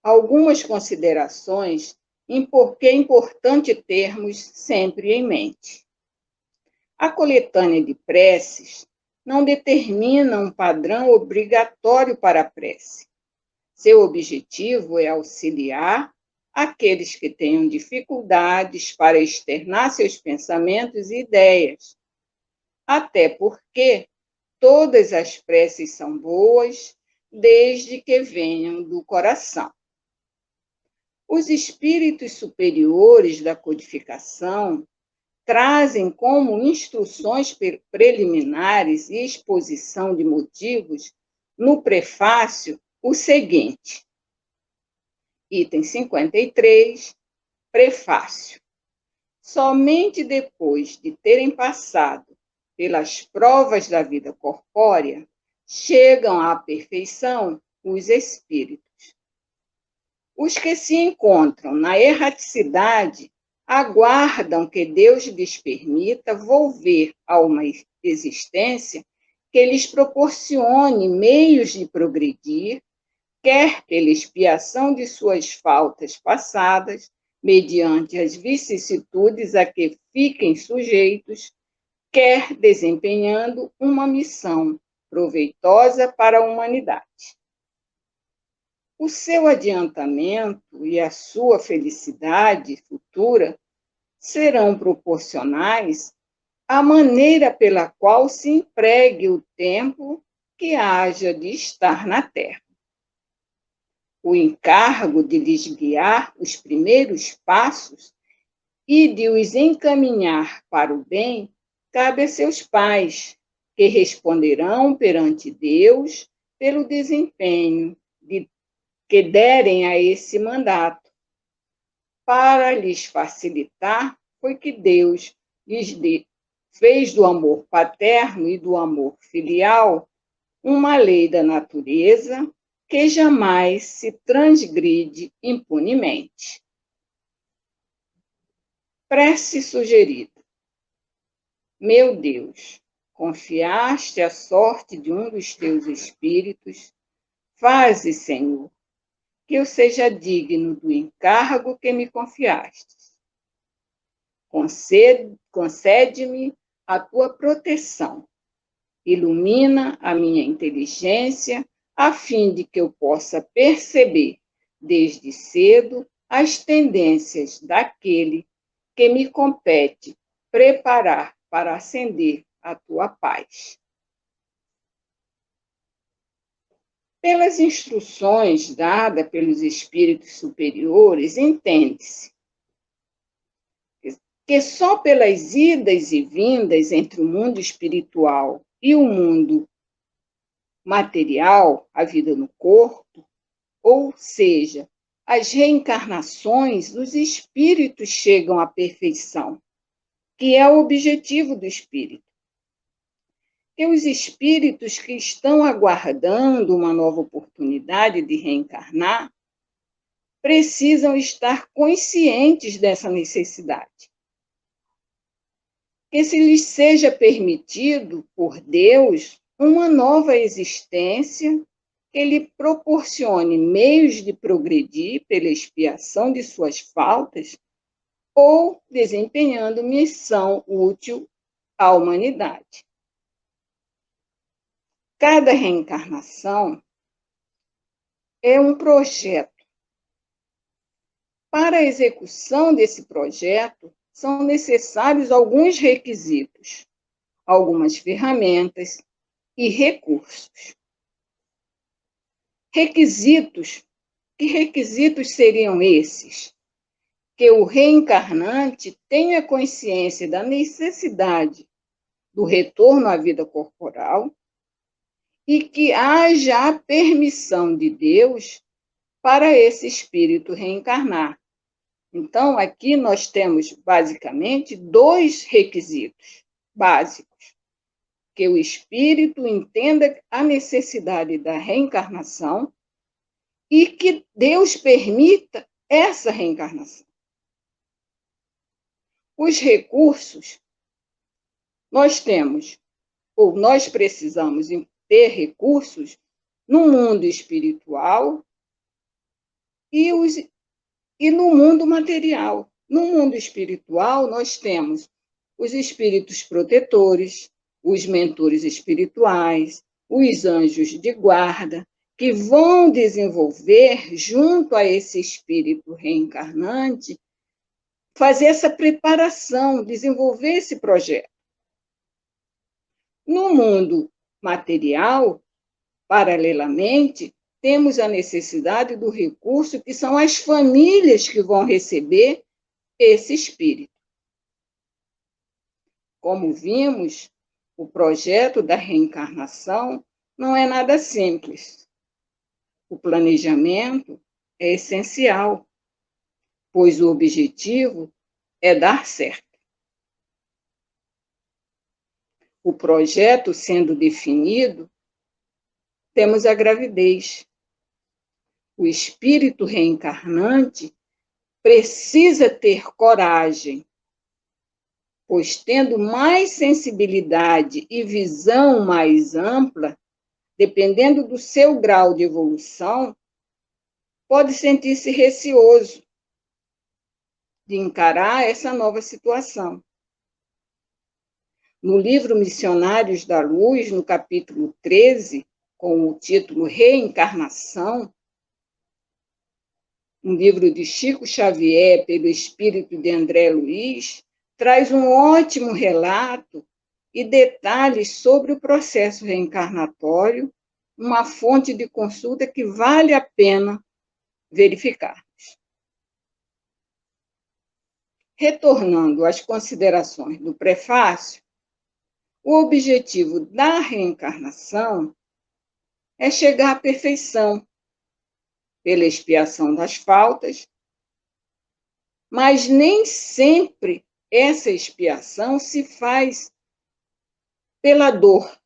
algumas considerações em por que é importante termos sempre em mente. A coletânea de preces não determina um padrão obrigatório para a prece. Seu objetivo é auxiliar aqueles que tenham dificuldades para externar seus pensamentos e ideias, até porque todas as preces são boas, desde que venham do coração. Os espíritos superiores da codificação trazem como instruções preliminares e exposição de motivos, no prefácio, o seguinte. Item 53, prefácio. Somente depois de terem passado pelas provas da vida corpórea, chegam à perfeição os espíritos. Os que se encontram na erraticidade aguardam que Deus lhes permita volver a uma existência que lhes proporcione meios de progredir, quer pela expiação de suas faltas passadas, mediante as vicissitudes a que fiquem sujeitos, quer desempenhando uma missão proveitosa para a humanidade. O seu adiantamento e a sua felicidade futura serão proporcionais à maneira pela qual se empregue o tempo que haja de estar na Terra. O encargo de lhes guiar os primeiros passos e de os encaminhar para o bem cabe a seus pais, que responderão perante Deus pelo desempenho que derem a esse mandato. Para lhes facilitar, foi que Deus lhes fez do amor paterno e do amor filial uma lei da natureza que jamais se transgride impunemente. Prece sugerida. Meu Deus, confiaste a sorte de um dos teus espíritos, faze, Senhor, que eu seja digno do encargo que me confiaste. Concede-me a tua proteção, ilumina a minha inteligência, a fim de que eu possa perceber, desde cedo, as tendências daquele que me compete preparar para ascender a tua paz. Pelas instruções dadas pelos espíritos superiores, entende-se que só pelas idas e vindas entre o mundo espiritual e o mundo material, a vida no corpo, ou seja, as reencarnações, os espíritos chegam à perfeição, que é o objetivo do espírito. Que os espíritos que estão aguardando uma nova oportunidade de reencarnar precisam estar conscientes dessa necessidade. Que se lhes seja permitido, por Deus, uma nova existência que lhe proporcione meios de progredir pela expiação de suas faltas ou desempenhando missão útil à humanidade. Cada reencarnação é um projeto. Para a execução desse projeto, são necessários alguns requisitos, algumas ferramentas e recursos. Requisitos. Que requisitos seriam esses? Que o reencarnante tenha consciência da necessidade do retorno à vida corporal, e que haja a permissão de Deus para esse espírito reencarnar. Então, aqui nós temos, basicamente, 2 requisitos básicos: que o espírito entenda a necessidade da reencarnação e que Deus permita essa reencarnação. Os recursos, nós temos, ou nós precisamos ter recursos no mundo espiritual e no mundo material. No mundo espiritual, nós temos os espíritos protetores, os mentores espirituais, os anjos de guarda, que vão desenvolver, junto a esse espírito reencarnante, fazer essa preparação, desenvolver esse projeto. No mundo material, paralelamente, temos a necessidade do recurso, que são as famílias que vão receber esse espírito. Como vimos, o projeto da reencarnação não é nada simples. O planejamento é essencial, pois o objetivo é dar certo. O projeto sendo definido, temos a gravidez. O espírito reencarnante precisa ter coragem, pois tendo mais sensibilidade e visão mais ampla, dependendo do seu grau de evolução, pode sentir-se receoso de encarar essa nova situação. No livro Missionários da Luz, no capítulo 13, com o título Reencarnação, um livro de Chico Xavier, pelo espírito de André Luiz, traz um ótimo relato e detalhes sobre o processo reencarnatório, uma fonte de consulta que vale a pena verificarmos. Retornando às considerações do prefácio, o objetivo da reencarnação é chegar à perfeição, pela expiação das faltas, mas nem sempre essa expiação se faz pela dor,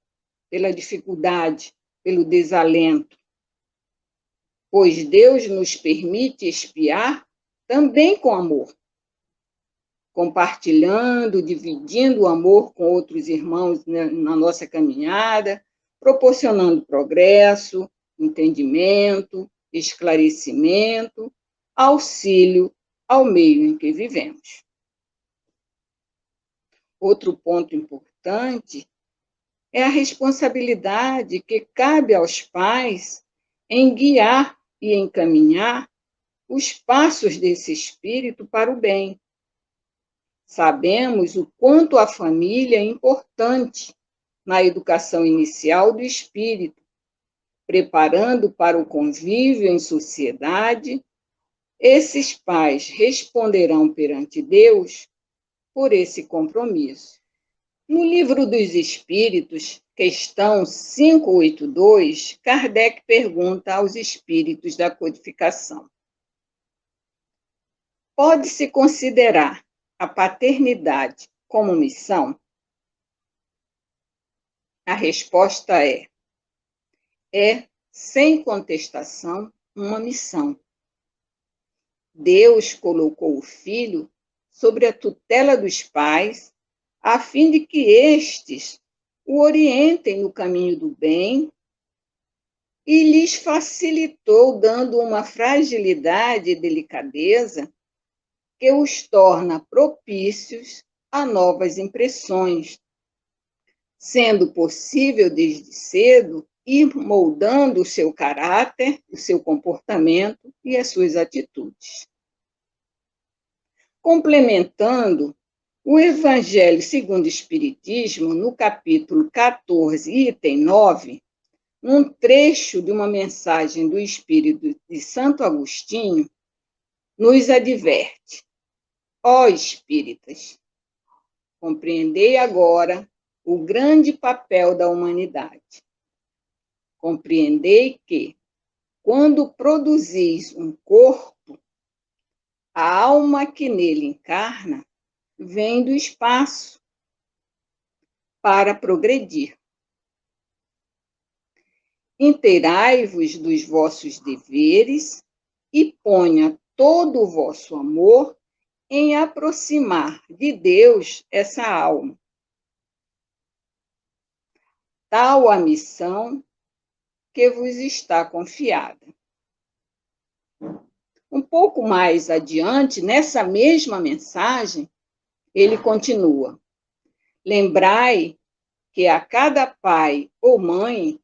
pela dificuldade, pelo desalento, pois Deus nos permite expiar também com amor, compartilhando, dividindo o amor com outros irmãos na nossa caminhada, proporcionando progresso, entendimento, esclarecimento, auxílio ao meio em que vivemos. Outro ponto importante é a responsabilidade que cabe aos pais em guiar e encaminhar os passos desse espírito para o bem. Sabemos o quanto a família é importante na educação inicial do espírito, preparando para o convívio em sociedade. Esses pais responderão perante Deus por esse compromisso. No Livro dos Espíritos, questão 582, Kardec pergunta aos espíritos da codificação: pode-se considerar a paternidade como missão? A resposta é sem contestação, uma missão. Deus colocou o filho sobre a tutela dos pais, a fim de que estes o orientem no caminho do bem e lhes facilitou, dando uma fragilidade e delicadeza que os torna propícios a novas impressões, sendo possível desde cedo ir moldando o seu caráter, o seu comportamento e as suas atitudes. Complementando, o Evangelho segundo o Espiritismo, no capítulo 14, item 9, num trecho de uma mensagem do Espírito de Santo Agostinho, nos adverte: ó espíritas, compreendei agora o grande papel da humanidade. Compreendei que, quando produzis um corpo, a alma que nele encarna vem do espaço para progredir. Inteirai-vos dos vossos deveres e ponha todo o vosso amor em aproximar de Deus essa alma. Tal a missão que vos está confiada. Um pouco mais adiante, nessa mesma mensagem, ele continua: lembrai que a cada pai ou mãe,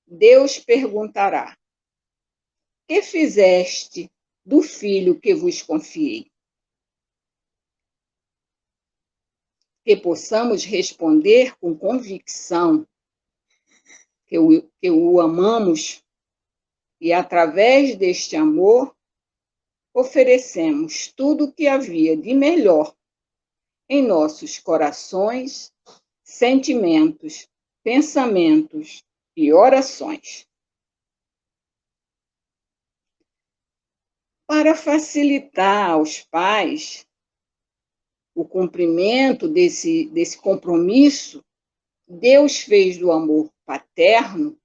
Deus perguntará: que fizeste do filho que vos confiei? Que possamos responder com convicção que o amamos e, através deste amor, oferecemos tudo o que havia de melhor em nossos corações, sentimentos, pensamentos e orações. Para facilitar aos pais o cumprimento desse compromisso, Deus fez do amor paterno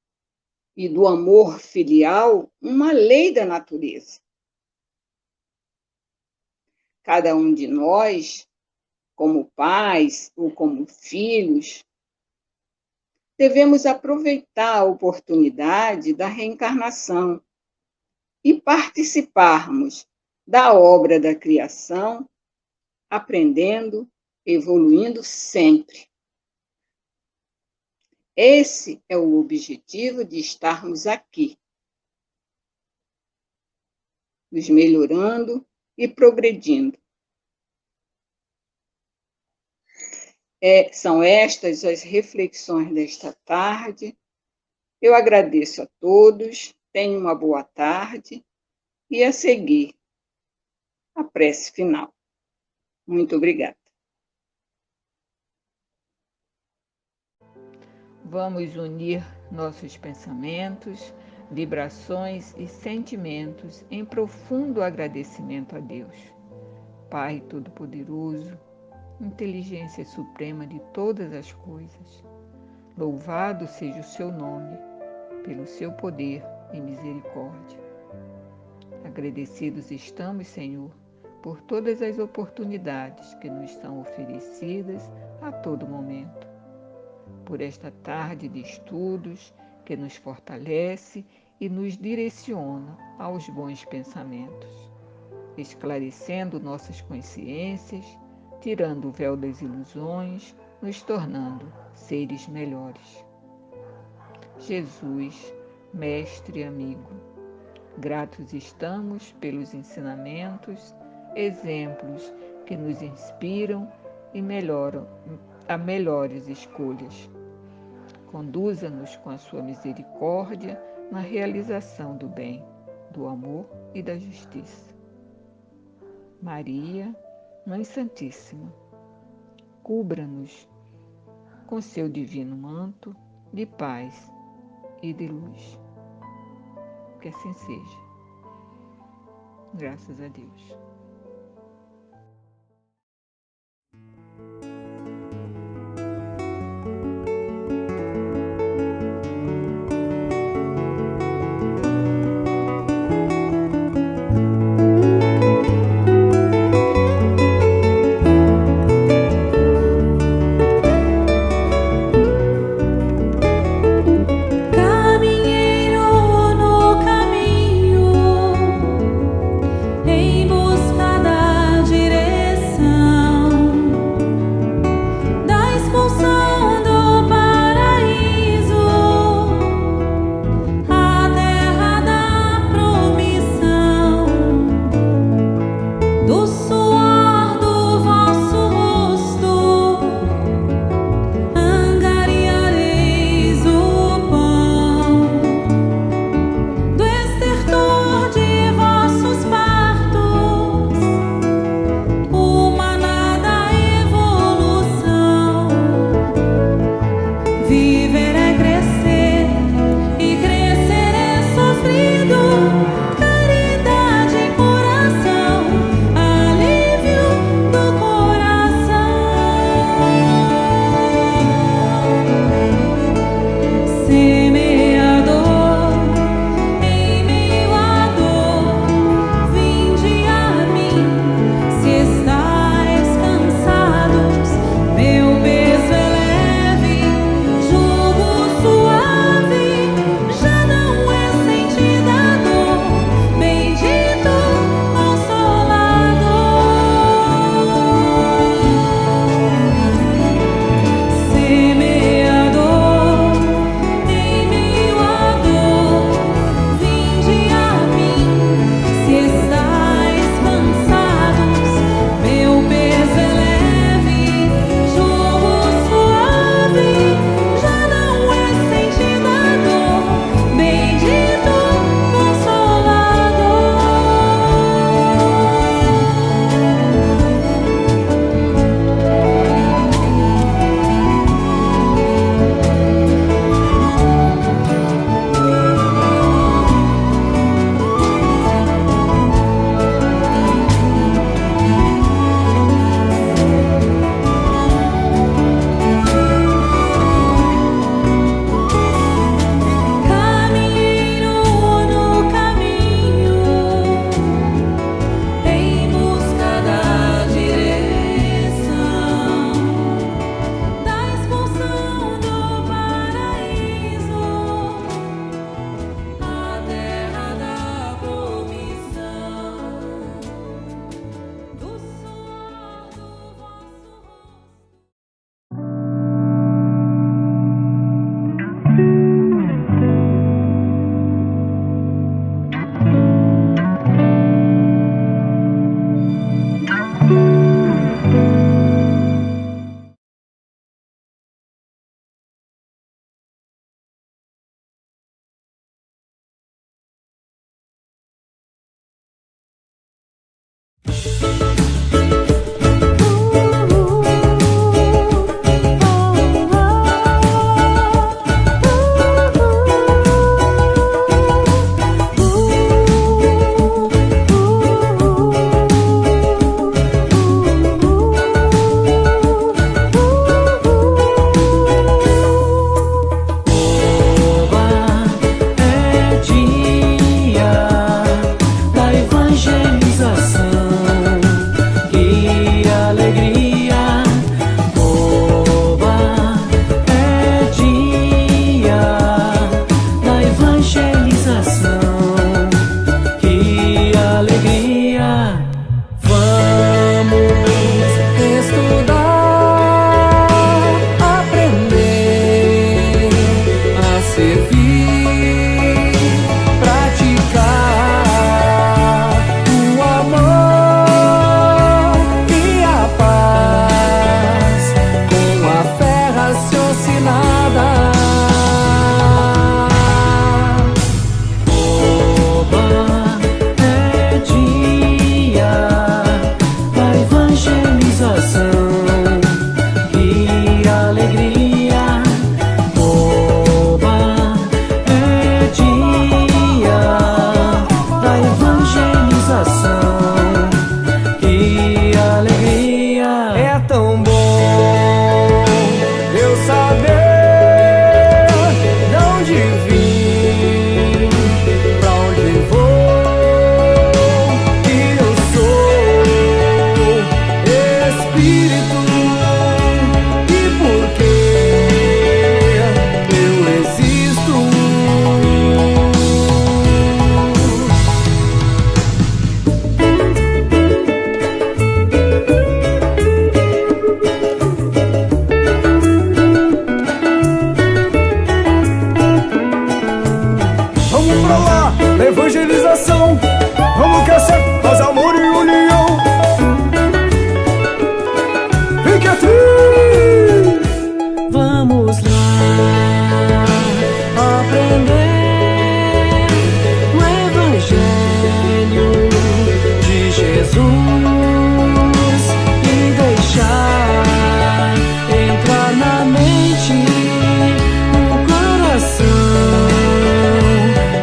e do amor filial uma lei da natureza. Cada um de nós, como pais ou como filhos, devemos aproveitar a oportunidade da reencarnação e participarmos da obra da criação, aprendendo, evoluindo sempre. Esse é o objetivo de estarmos aqui, nos melhorando e progredindo. São estas as reflexões desta tarde. Eu agradeço a todos, tenham uma boa tarde e a seguir a prece final. Muito obrigada. Vamos unir nossos pensamentos, vibrações e sentimentos em profundo agradecimento a Deus, Pai Todo-Poderoso, inteligência suprema de todas as coisas. Louvado seja o seu nome, pelo seu poder e misericórdia. Agradecidos estamos, Senhor, por todas as oportunidades que nos são oferecidas a todo momento. Por esta tarde de estudos que nos fortalece e nos direciona aos bons pensamentos, esclarecendo nossas consciências, tirando o véu das ilusões, nos tornando seres melhores. Jesus, Mestre e amigo, gratos estamos pelos ensinamentos, exemplos que nos inspiram e melhoram a melhores escolhas. Conduza-nos com a sua misericórdia na realização do bem, do amor e da justiça. Maria, Mãe Santíssima, cubra-nos com seu divino manto de paz e de luz. Que assim seja. Graças a Deus. Caminheiro no caminho, em busca na evangelização. Vamos que é certo, paz, amor e união. Fique aqui. Vamos lá aprender o Evangelho de Jesus e deixar entrar na mente, no coração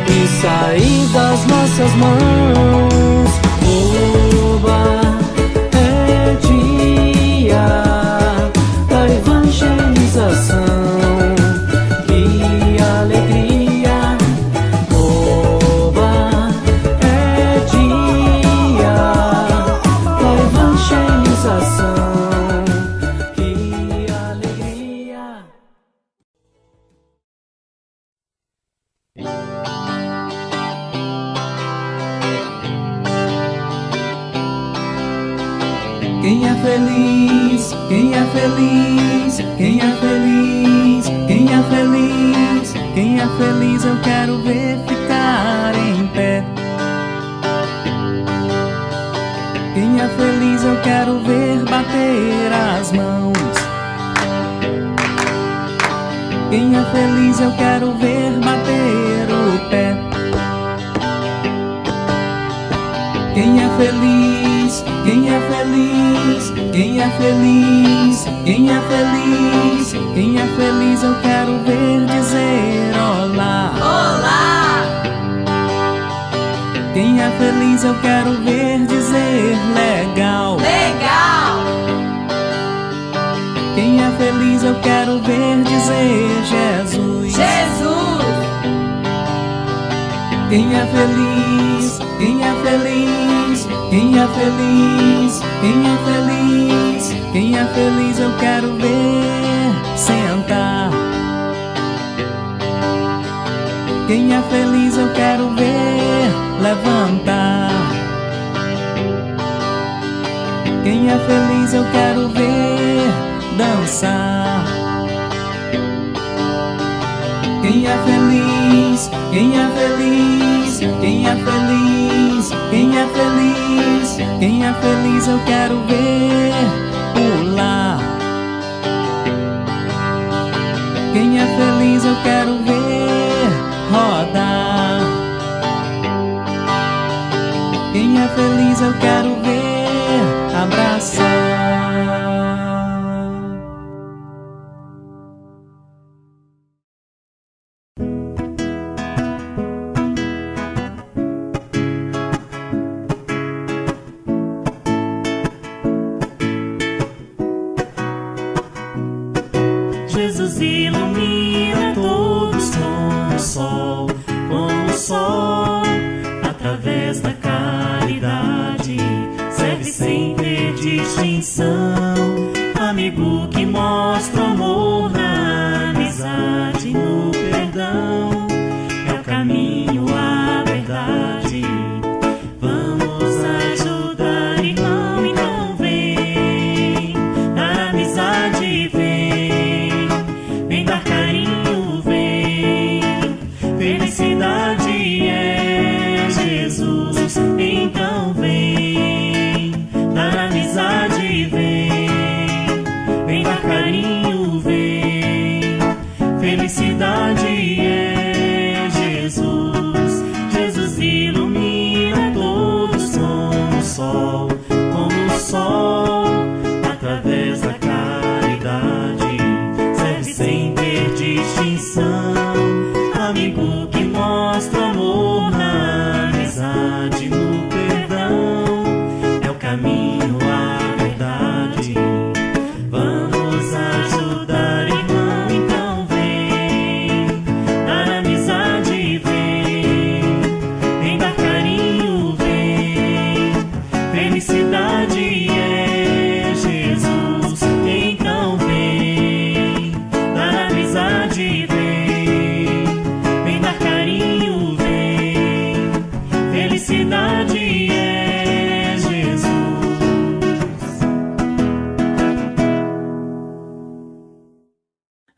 e sair das nossas mãos. Oba, é dia da evangelização. Que alegria! Oba, é dia da evangelização. Que alegria! Quem é feliz, quem é feliz, quem é feliz, quem é feliz, quem é feliz eu quero ver ficar em pé. Quem é feliz eu quero ver bater as mãos. Quem é feliz eu quero ver bater o pé. Quem é feliz, quem é feliz, quem é feliz, quem é feliz, quem é feliz eu quero ver dizer olá. Olá! Quem é feliz eu quero ver dizer legal. Legal! Quem é feliz eu quero ver dizer Jesus. Jesus! Quem é feliz, quem é feliz, quem é feliz, quem é feliz, quem é feliz eu quero ver sentar. Quem é feliz eu quero ver levantar. Quem é feliz eu quero ver dançar. Quem é feliz, quem é feliz, quem é feliz, quem é feliz, quem é feliz eu quero ver pular. Quem é feliz eu quero ver rodar. Quem é feliz eu quero ver abraçar. Jesus ilumina todos como o sol, através da caridade, serve sem ter distinção. Amigo que mostra o amor na amizade, no perdão, é o caminho, a verdade. Vamos ajudar, irmão, então vem, na amizade vem, vem dar carinho, vem, felicidade é Jesus, então vem, na amizade vem, vem dar carinho, vem, felicidade é Jesus. Jesus ilumina todos como o sol, através da caridade, serve sem ter distinção. Amigo que mostra amor na amizade, no perdão, é o caminho, a verdade. Vamos ajudar, irmão, então vem, na amizade vem, vem dar carinho, vem, felicidade é Jesus, então vem, na amizade vem, vem dar carinho, vem, felicidade é Jesus.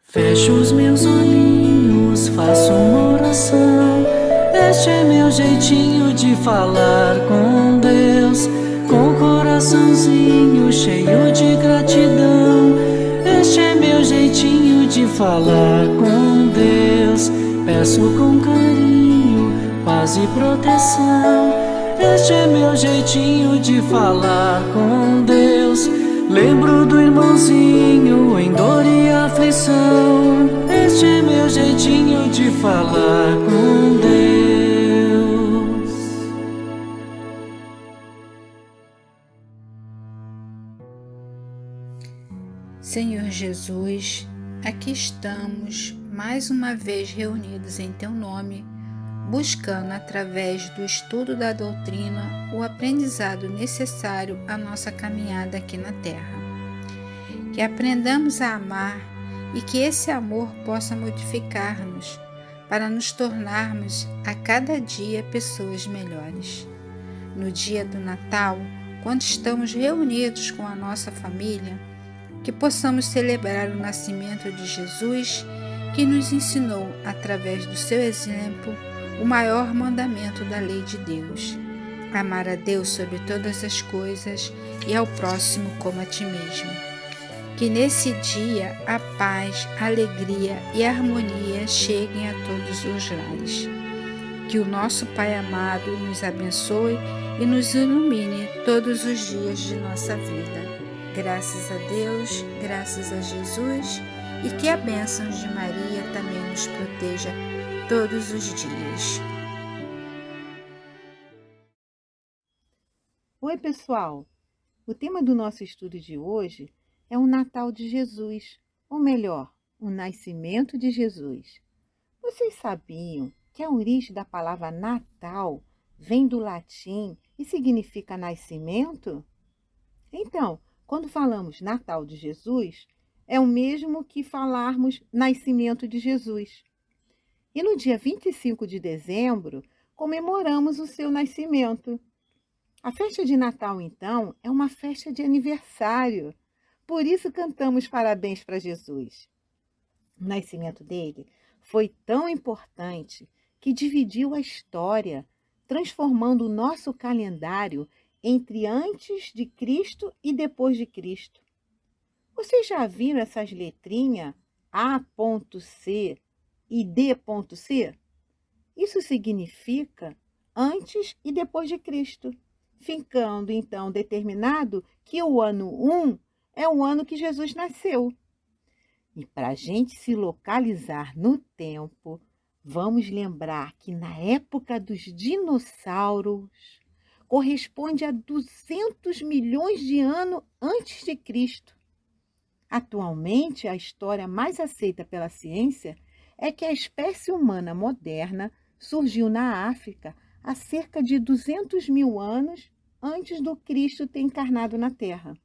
Fecho os meus olhinhos, faço uma oração. É Este é meu jeitinho de falar com Deus, com o coraçãozinho cheio de gratidão. Este é meu jeitinho de falar com Deus, peço com carinho, paz e proteção. Este é meu jeitinho de falar com Deus, lembro do irmãozinho em dor e aflição. Este é meu jeitinho de falar com Deus. Senhor Jesus, aqui estamos mais uma vez reunidos em Teu nome, buscando através do estudo da doutrina o aprendizado necessário à nossa caminhada aqui na Terra. Que aprendamos a amar e que esse amor possa modificar-nos para nos tornarmos a cada dia pessoas melhores. No dia do Natal, quando estamos reunidos com a nossa família, que possamos celebrar o nascimento de Jesus, que nos ensinou, através do seu exemplo, o maior mandamento da lei de Deus: amar a Deus sobre todas as coisas e ao próximo como a ti mesmo. Que nesse dia a paz, a alegria e a harmonia cheguem a todos os lares. Que o nosso Pai amado nos abençoe e nos ilumine todos os dias de nossa vida. Graças a Deus, graças a Jesus, e que a bênção de Maria também nos proteja todos os dias. Oi, pessoal! O tema do nosso estudo de hoje é o Natal de Jesus, ou melhor, o nascimento de Jesus. Vocês sabiam que a origem da palavra Natal vem do latim e significa nascimento? Então, quando falamos Natal de Jesus, é o mesmo que falarmos nascimento de Jesus. E no dia 25 de dezembro, comemoramos o seu nascimento. A festa de Natal, então, é uma festa de aniversário. Por isso cantamos parabéns para Jesus. O nascimento dele foi tão importante que dividiu a história, transformando o nosso calendário entre antes de Cristo e depois de Cristo. Vocês já viram essas letrinhas A.C e D.C? Isso significa antes e depois de Cristo, ficando então determinado que o ano 1 é o ano que Jesus nasceu. E para a gente se localizar no tempo, vamos lembrar que na época dos dinossauros corresponde a 200 milhões de anos antes de Cristo. Atualmente, a história mais aceita pela ciência é que a espécie humana moderna surgiu na África há cerca de 200 mil anos antes do Cristo ter encarnado na Terra.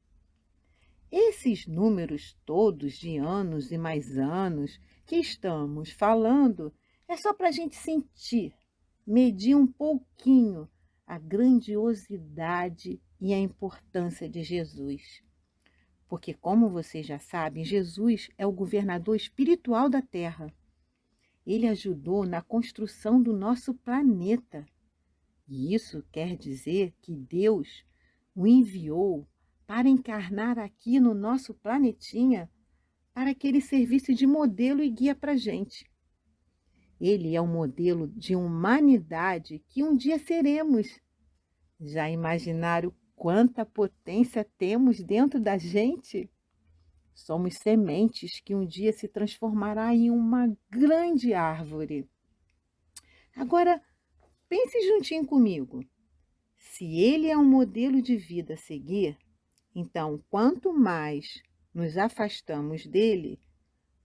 Esses números todos de anos e mais anos que estamos falando é só para a gente sentir, medir um pouquinho a grandiosidade e a importância de Jesus. Porque, como vocês já sabem, Jesus é o governador espiritual da Terra. Ele ajudou na construção do nosso planeta. E isso quer dizer que Deus o enviou para encarnar aqui no nosso planetinha, para que ele servisse de modelo e guia para a gente. Ele é o modelo de humanidade que um dia seremos. Já imaginaram quanta potência temos dentro da gente? Somos sementes que um dia se transformará em uma grande árvore. Agora, pense juntinho comigo. Se ele é um modelo de vida a seguir, então, quanto mais nos afastamos dele,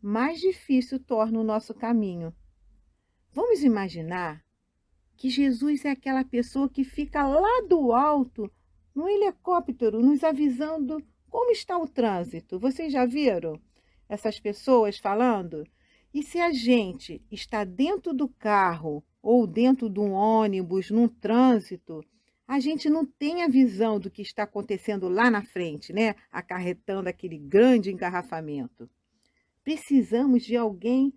mais difícil torna o nosso caminho. Vamos imaginar que Jesus é aquela pessoa que fica lá do alto, no helicóptero, nos avisando como está o trânsito. Vocês já viram essas pessoas falando? E se a gente está dentro do carro ou dentro de um ônibus, num trânsito, a gente não tem a visão do que está acontecendo lá na frente, né? Acarretando aquele grande engarrafamento. Precisamos de alguém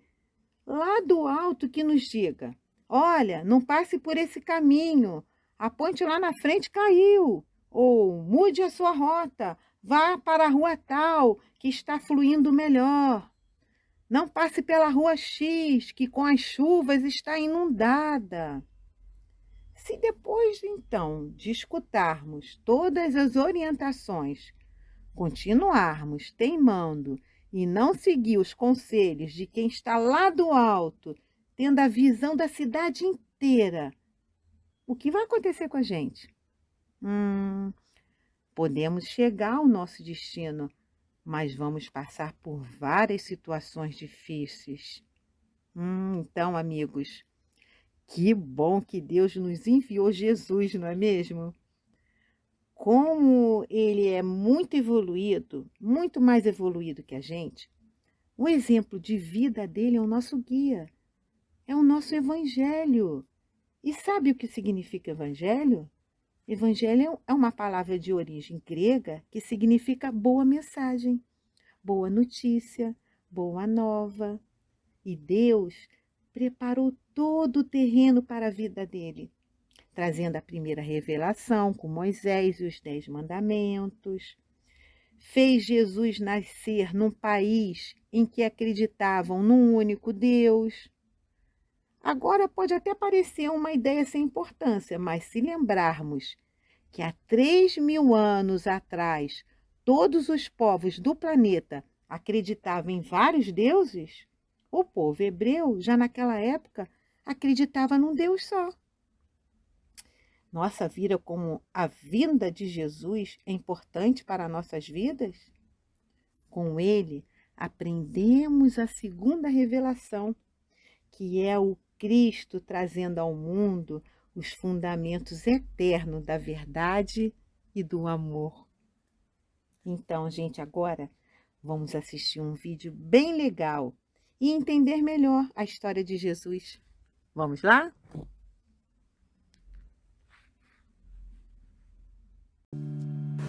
lá do alto que nos diga: Olha, não passe por esse caminho, a ponte lá na frente caiu. Ou mude a sua rota, vá para a rua tal, que está fluindo melhor. Não passe pela rua X, que com as chuvas está inundada. Se depois, então, de escutarmos todas as orientações, continuarmos teimando e não seguir os conselhos de quem está lá do alto, tendo a visão da cidade inteira, o que vai acontecer com a gente? Podemos chegar ao nosso destino, mas vamos passar por várias situações difíceis. Então, amigos, que bom que Deus nos enviou Jesus, não é mesmo? Como ele é muito evoluído, muito mais evoluído que a gente, o exemplo de vida dele é o nosso guia, é o nosso evangelho. E sabe o que significa evangelho? Evangelho é uma palavra de origem grega que significa boa mensagem, boa notícia, boa nova. E Deus preparou todo o terreno para a vida dele, trazendo a primeira revelação com Moisés e os 10 mandamentos. Fez Jesus nascer num país em que acreditavam num único Deus. Agora pode até parecer uma ideia sem importância, mas se lembrarmos que há 3.000 anos atrás todos os povos do planeta acreditavam em vários deuses, o povo hebreu já naquela época acreditava num Deus só. Nossa vida como a vinda de Jesus é importante para nossas vidas? Com ele aprendemos a segunda revelação, que é o Cristo trazendo ao mundo os fundamentos eternos da verdade e do amor. Então, gente, agora vamos assistir um vídeo bem legal e entender melhor a história de Jesus. Vamos lá?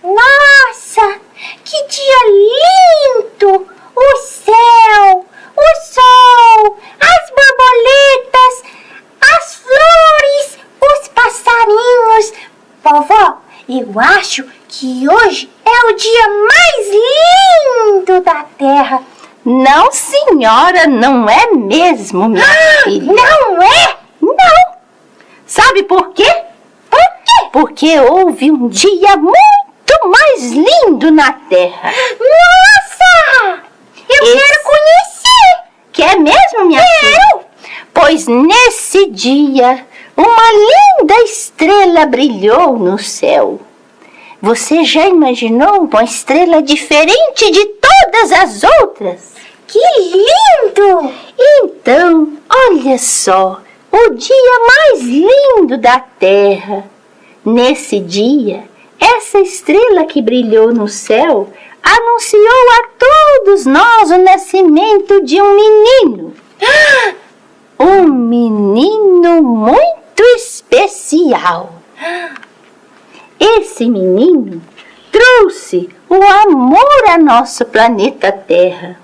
Nossa, que dia lindo! O céu, o sol, as borboletas, as flores, os passarinhos. Vovó, eu acho que hoje é o dia mais lindo da Terra. Não, senhora, não é mesmo, minha filha. Não é? Não. Sabe por quê? Por quê? Porque houve um dia muito mais lindo na Terra. Nossa! Eu quero conhecer! Quer mesmo, minha filha? Pois nesse dia, uma linda estrela brilhou no céu. Você já imaginou uma estrela diferente de todas as outras? Que lindo! Então, olha só, o dia mais lindo da Terra. Nesse dia, essa estrela que brilhou no céu anunciou a todos nós o nascimento de um menino. Um menino muito especial. Esse menino trouxe o amor a nosso planeta Terra.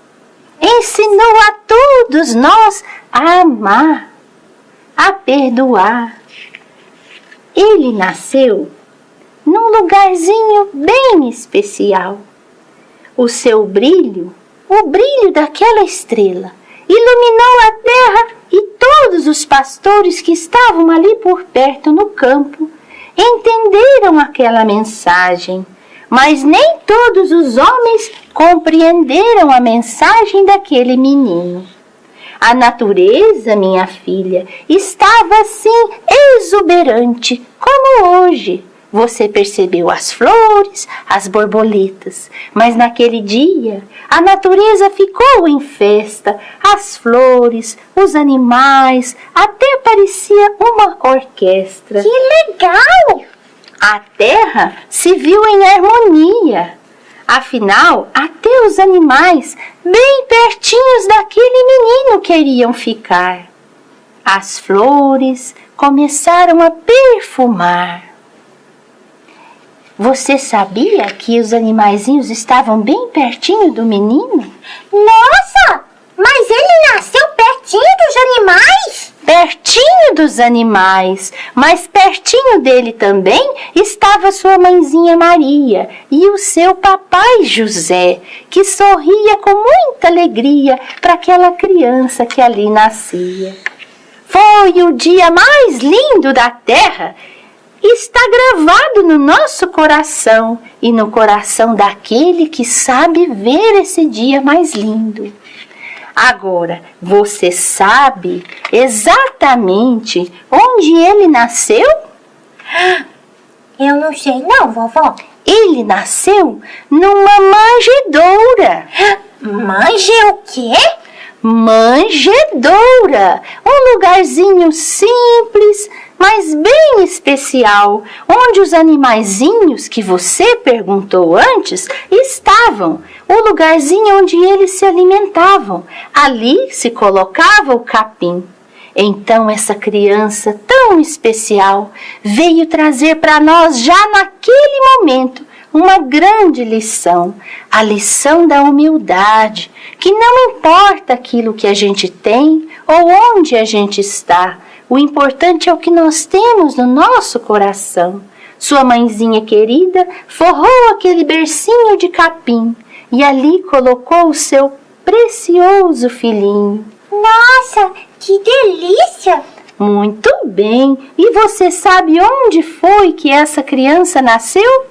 Ensinou a todos nós a amar, a perdoar. Ele nasceu num lugarzinho bem especial. O seu brilho, o brilho daquela estrela, iluminou a terra e todos os pastores que estavam ali por perto no campo entenderam aquela mensagem, mas nem todos os homens compreenderam a mensagem daquele menino. A natureza, minha filha, estava assim exuberante como hoje. Você percebeu as flores, as borboletas, mas naquele dia a natureza ficou em festa, as flores, os animais, até parecia uma orquestra. Que legal! A terra se viu em harmonia. Afinal, até os animais, bem pertinhos daquele menino, queriam ficar. As flores começaram a perfumar. Você sabia que os animaizinhos estavam bem pertinho do menino? Nossa! Mas ele nasceu pertinho dos animais? pertinho dos animais, mas pertinho dele também estava sua mãezinha Maria e o seu papai José, que sorria com muita alegria para aquela criança que ali nascia. Foi o dia mais lindo da terra. Está gravado no nosso coração e no coração daquele que sabe ver esse dia mais lindo. Agora, você sabe exatamente onde ele nasceu? Eu não sei não, vovó. Ele nasceu numa manjedoura. Manje o quê? Manjedoura, um lugarzinho simples, mas bem especial, onde os animaizinhos que você perguntou antes estavam, o lugarzinho onde eles se alimentavam. Ali se colocava o capim. Então essa criança tão especial veio trazer para nós já naquele momento uma grande lição, a lição da humildade, que não importa aquilo que a gente tem ou onde a gente está, o importante é o que nós temos no nosso coração. Sua mãezinha querida forrou aquele bercinho de capim e ali colocou o seu precioso filhinho. Nossa, que delícia! Muito bem! E você sabe onde foi que essa criança nasceu?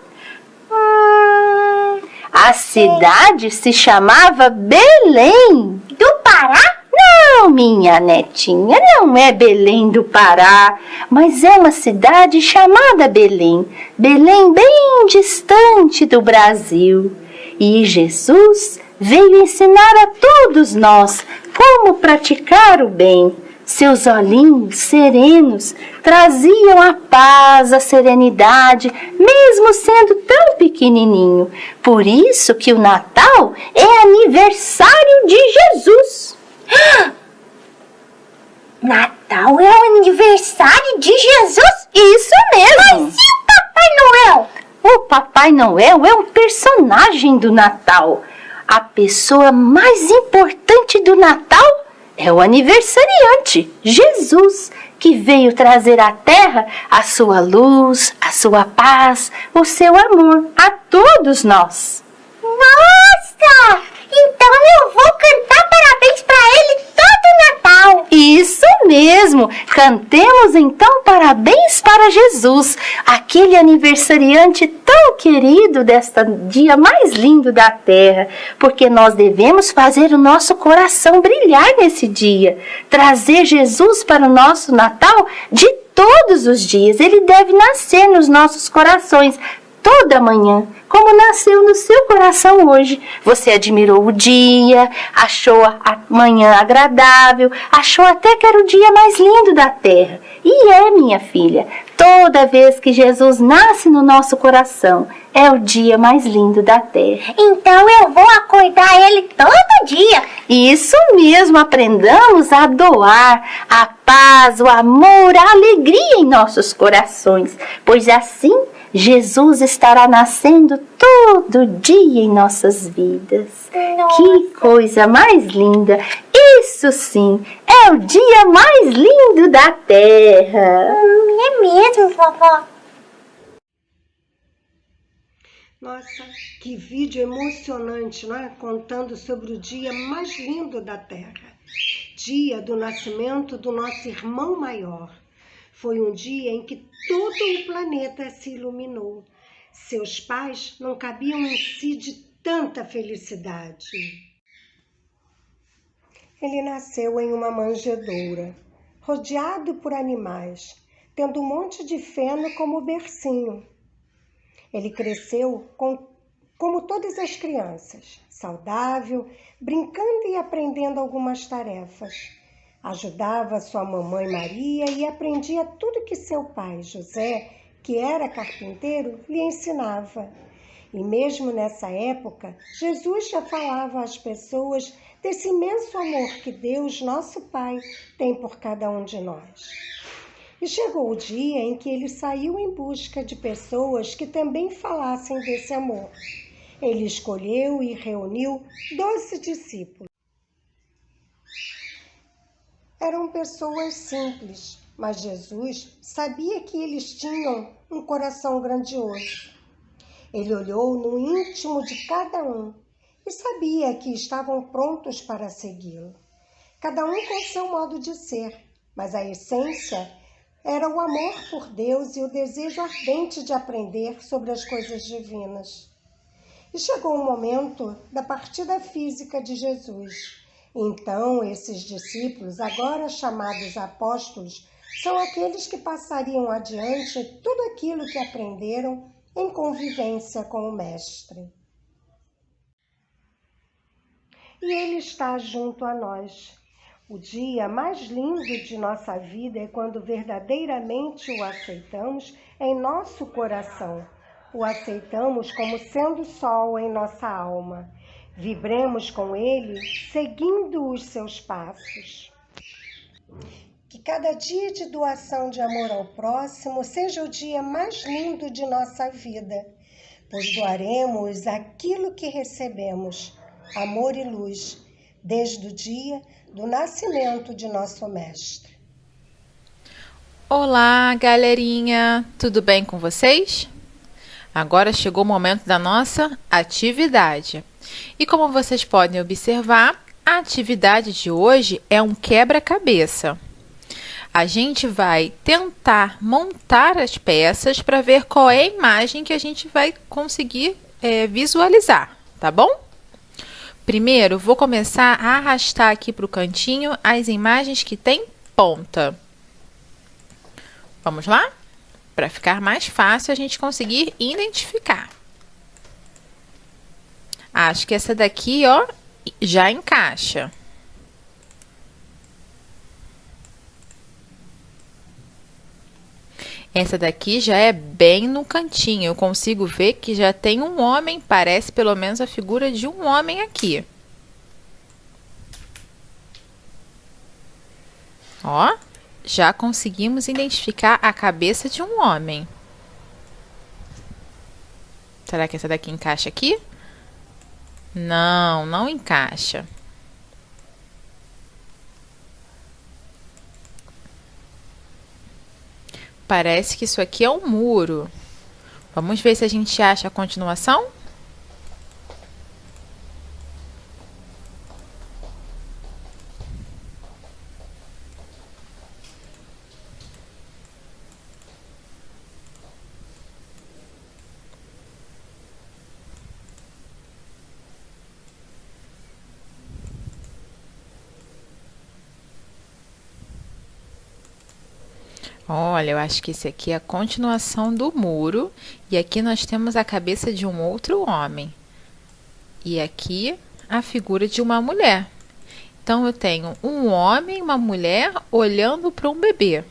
A cidade se chamava Belém. Do Pará? Não, minha netinha, não é Belém do Pará, mas é uma cidade chamada Belém. Belém bem distante do Brasil. E Jesus veio ensinar a todos nós como praticar o bem. Seus olhinhos serenos traziam a paz, a serenidade, mesmo sendo tão pequenininho. Por isso que o Natal é aniversário de Jesus. Natal é o aniversário de Jesus? Isso mesmo! Mas e o Papai Noel? O Papai Noel é um personagem do Natal. A pessoa mais importante do Natal é o aniversariante, Jesus, que veio trazer à Terra a sua luz, a sua paz, o seu amor a todos nós. Nossa! Então eu vou cantar parabéns para ele todo Natal. Isso mesmo! Cantemos então parabéns para Jesus, aquele aniversariante tão querido deste dia mais lindo da terra, porque nós devemos fazer o nosso coração brilhar nesse dia, trazer Jesus para o nosso Natal de todos os dias. Ele deve nascer nos nossos corações toda manhã, como nasceu no seu coração hoje. Você admirou o dia, achou a manhã agradável, achou até que era o dia mais lindo da terra. E é, minha filha, toda vez que Jesus nasce no nosso coração, é o dia mais lindo da terra. Então eu vou acordar ele todo dia. Isso mesmo, aprendamos a doar a paz, o amor, a alegria em nossos corações, pois assim Jesus estará nascendo todo dia em nossas vidas. Nossa. Que coisa mais linda! Isso sim, é o dia mais lindo da terra. É mesmo, vovó. Nossa, que vídeo emocionante, não é? Contando sobre o dia mais lindo da terra. Dia do nascimento do nosso irmão maior. Foi um dia em que todo o planeta se iluminou. Seus pais não cabiam em si de tanta felicidade. Ele nasceu em uma manjedoura, rodeado por animais, tendo um monte de feno como bercinho. Ele cresceu como todas as crianças, saudável, brincando e aprendendo algumas tarefas. Ajudava sua mamãe Maria e aprendia tudo que seu pai, José, que era carpinteiro, lhe ensinava. E mesmo nessa época, Jesus já falava às pessoas desse imenso amor que Deus, nosso Pai, tem por cada um de nós. E chegou o dia em que ele saiu em busca de pessoas que também falassem desse amor. Ele escolheu e reuniu 12 discípulos. Eram pessoas simples, mas Jesus sabia que eles tinham um coração grandioso. Ele olhou no íntimo de cada um e sabia que estavam prontos para segui-lo. Cada um com seu modo de ser, mas a essência era o amor por Deus e o desejo ardente de aprender sobre as coisas divinas. E chegou o momento da partida física de Jesus. Então, esses discípulos, agora chamados apóstolos, são aqueles que passariam adiante tudo aquilo que aprenderam em convivência com o Mestre. E Ele está junto a nós. O dia mais lindo de nossa vida é quando verdadeiramente o aceitamos em nosso coração. O aceitamos como sendo sol em nossa alma. Vibremos com Ele, seguindo os seus passos. Que cada dia de doação de amor ao próximo seja o dia mais lindo de nossa vida, pois doaremos aquilo que recebemos, amor e luz, desde o dia do nascimento de nosso Mestre. Olá, galerinha! Tudo bem com vocês? Agora chegou o momento da nossa atividade. E como vocês podem observar, a atividade de hoje é um quebra-cabeça. A gente vai tentar montar as peças para ver qual é a imagem que a gente vai conseguir visualizar, tá bom? Primeiro, vou começar a arrastar aqui para o cantinho as imagens que têm ponta. Vamos lá? Para ficar mais fácil a gente conseguir identificar. Acho que essa daqui, ó, já encaixa. Essa daqui já é bem no cantinho. Eu consigo ver que já tem um homem, parece pelo menos a figura de um homem aqui. Ó, já conseguimos identificar a cabeça de um homem. Será que essa daqui encaixa aqui? Não, não encaixa. Parece que isso aqui é um muro. Vamos ver se a gente acha a continuação? Olha, eu acho que esse aqui é a continuação do muro. E aqui nós temos a cabeça de um outro homem. E aqui a figura de uma mulher. Então, eu tenho um homem e uma mulher olhando para um bebê.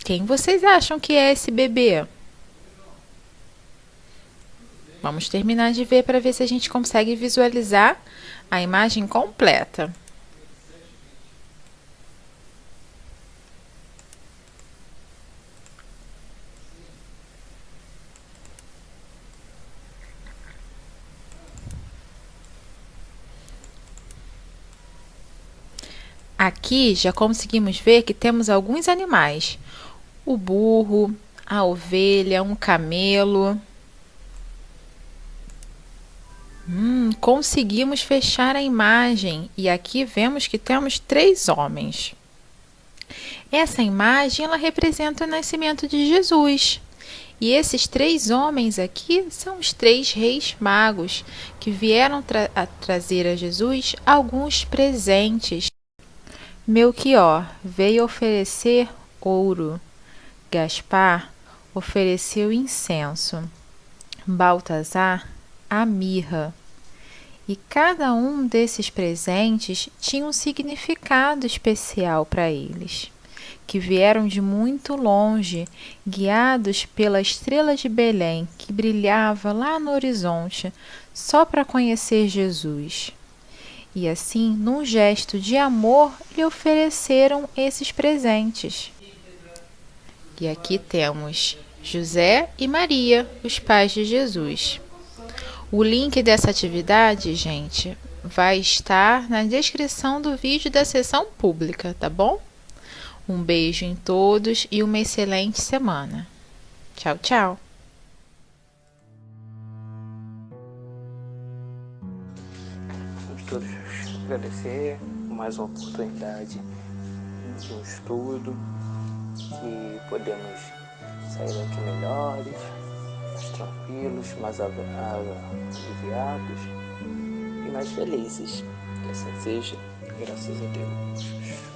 Quem vocês acham que é esse bebê? Vamos terminar de ver para ver se a gente consegue visualizar a imagem completa. Aqui já conseguimos ver que temos alguns animais. O burro, a ovelha, um camelo. Conseguimos fechar a imagem e aqui vemos que temos 3 homens. Essa imagem ela representa o nascimento de Jesus. E esses 3 homens aqui são os 3 reis magos que vieram trazer a Jesus alguns presentes. Melquior veio oferecer ouro, Gaspar ofereceu incenso, Baltazar a mirra. E cada um desses presentes tinha um significado especial para eles, que vieram de muito longe, guiados pela estrela de Belém, que brilhava lá no horizonte, só para conhecer Jesus. E assim, num gesto de amor, lhe ofereceram esses presentes. E aqui temos José e Maria, os pais de Jesus. O link dessa atividade, gente, vai estar na descrição do vídeo da sessão pública, tá bom? Um beijo em todos e uma excelente semana. Tchau, tchau! Vamos todos agradecer por mais uma oportunidade de um estudo, que podemos sair daqui melhores, mais tranquilos, mais aliviados e mais felizes. Que assim seja, graças a Deus.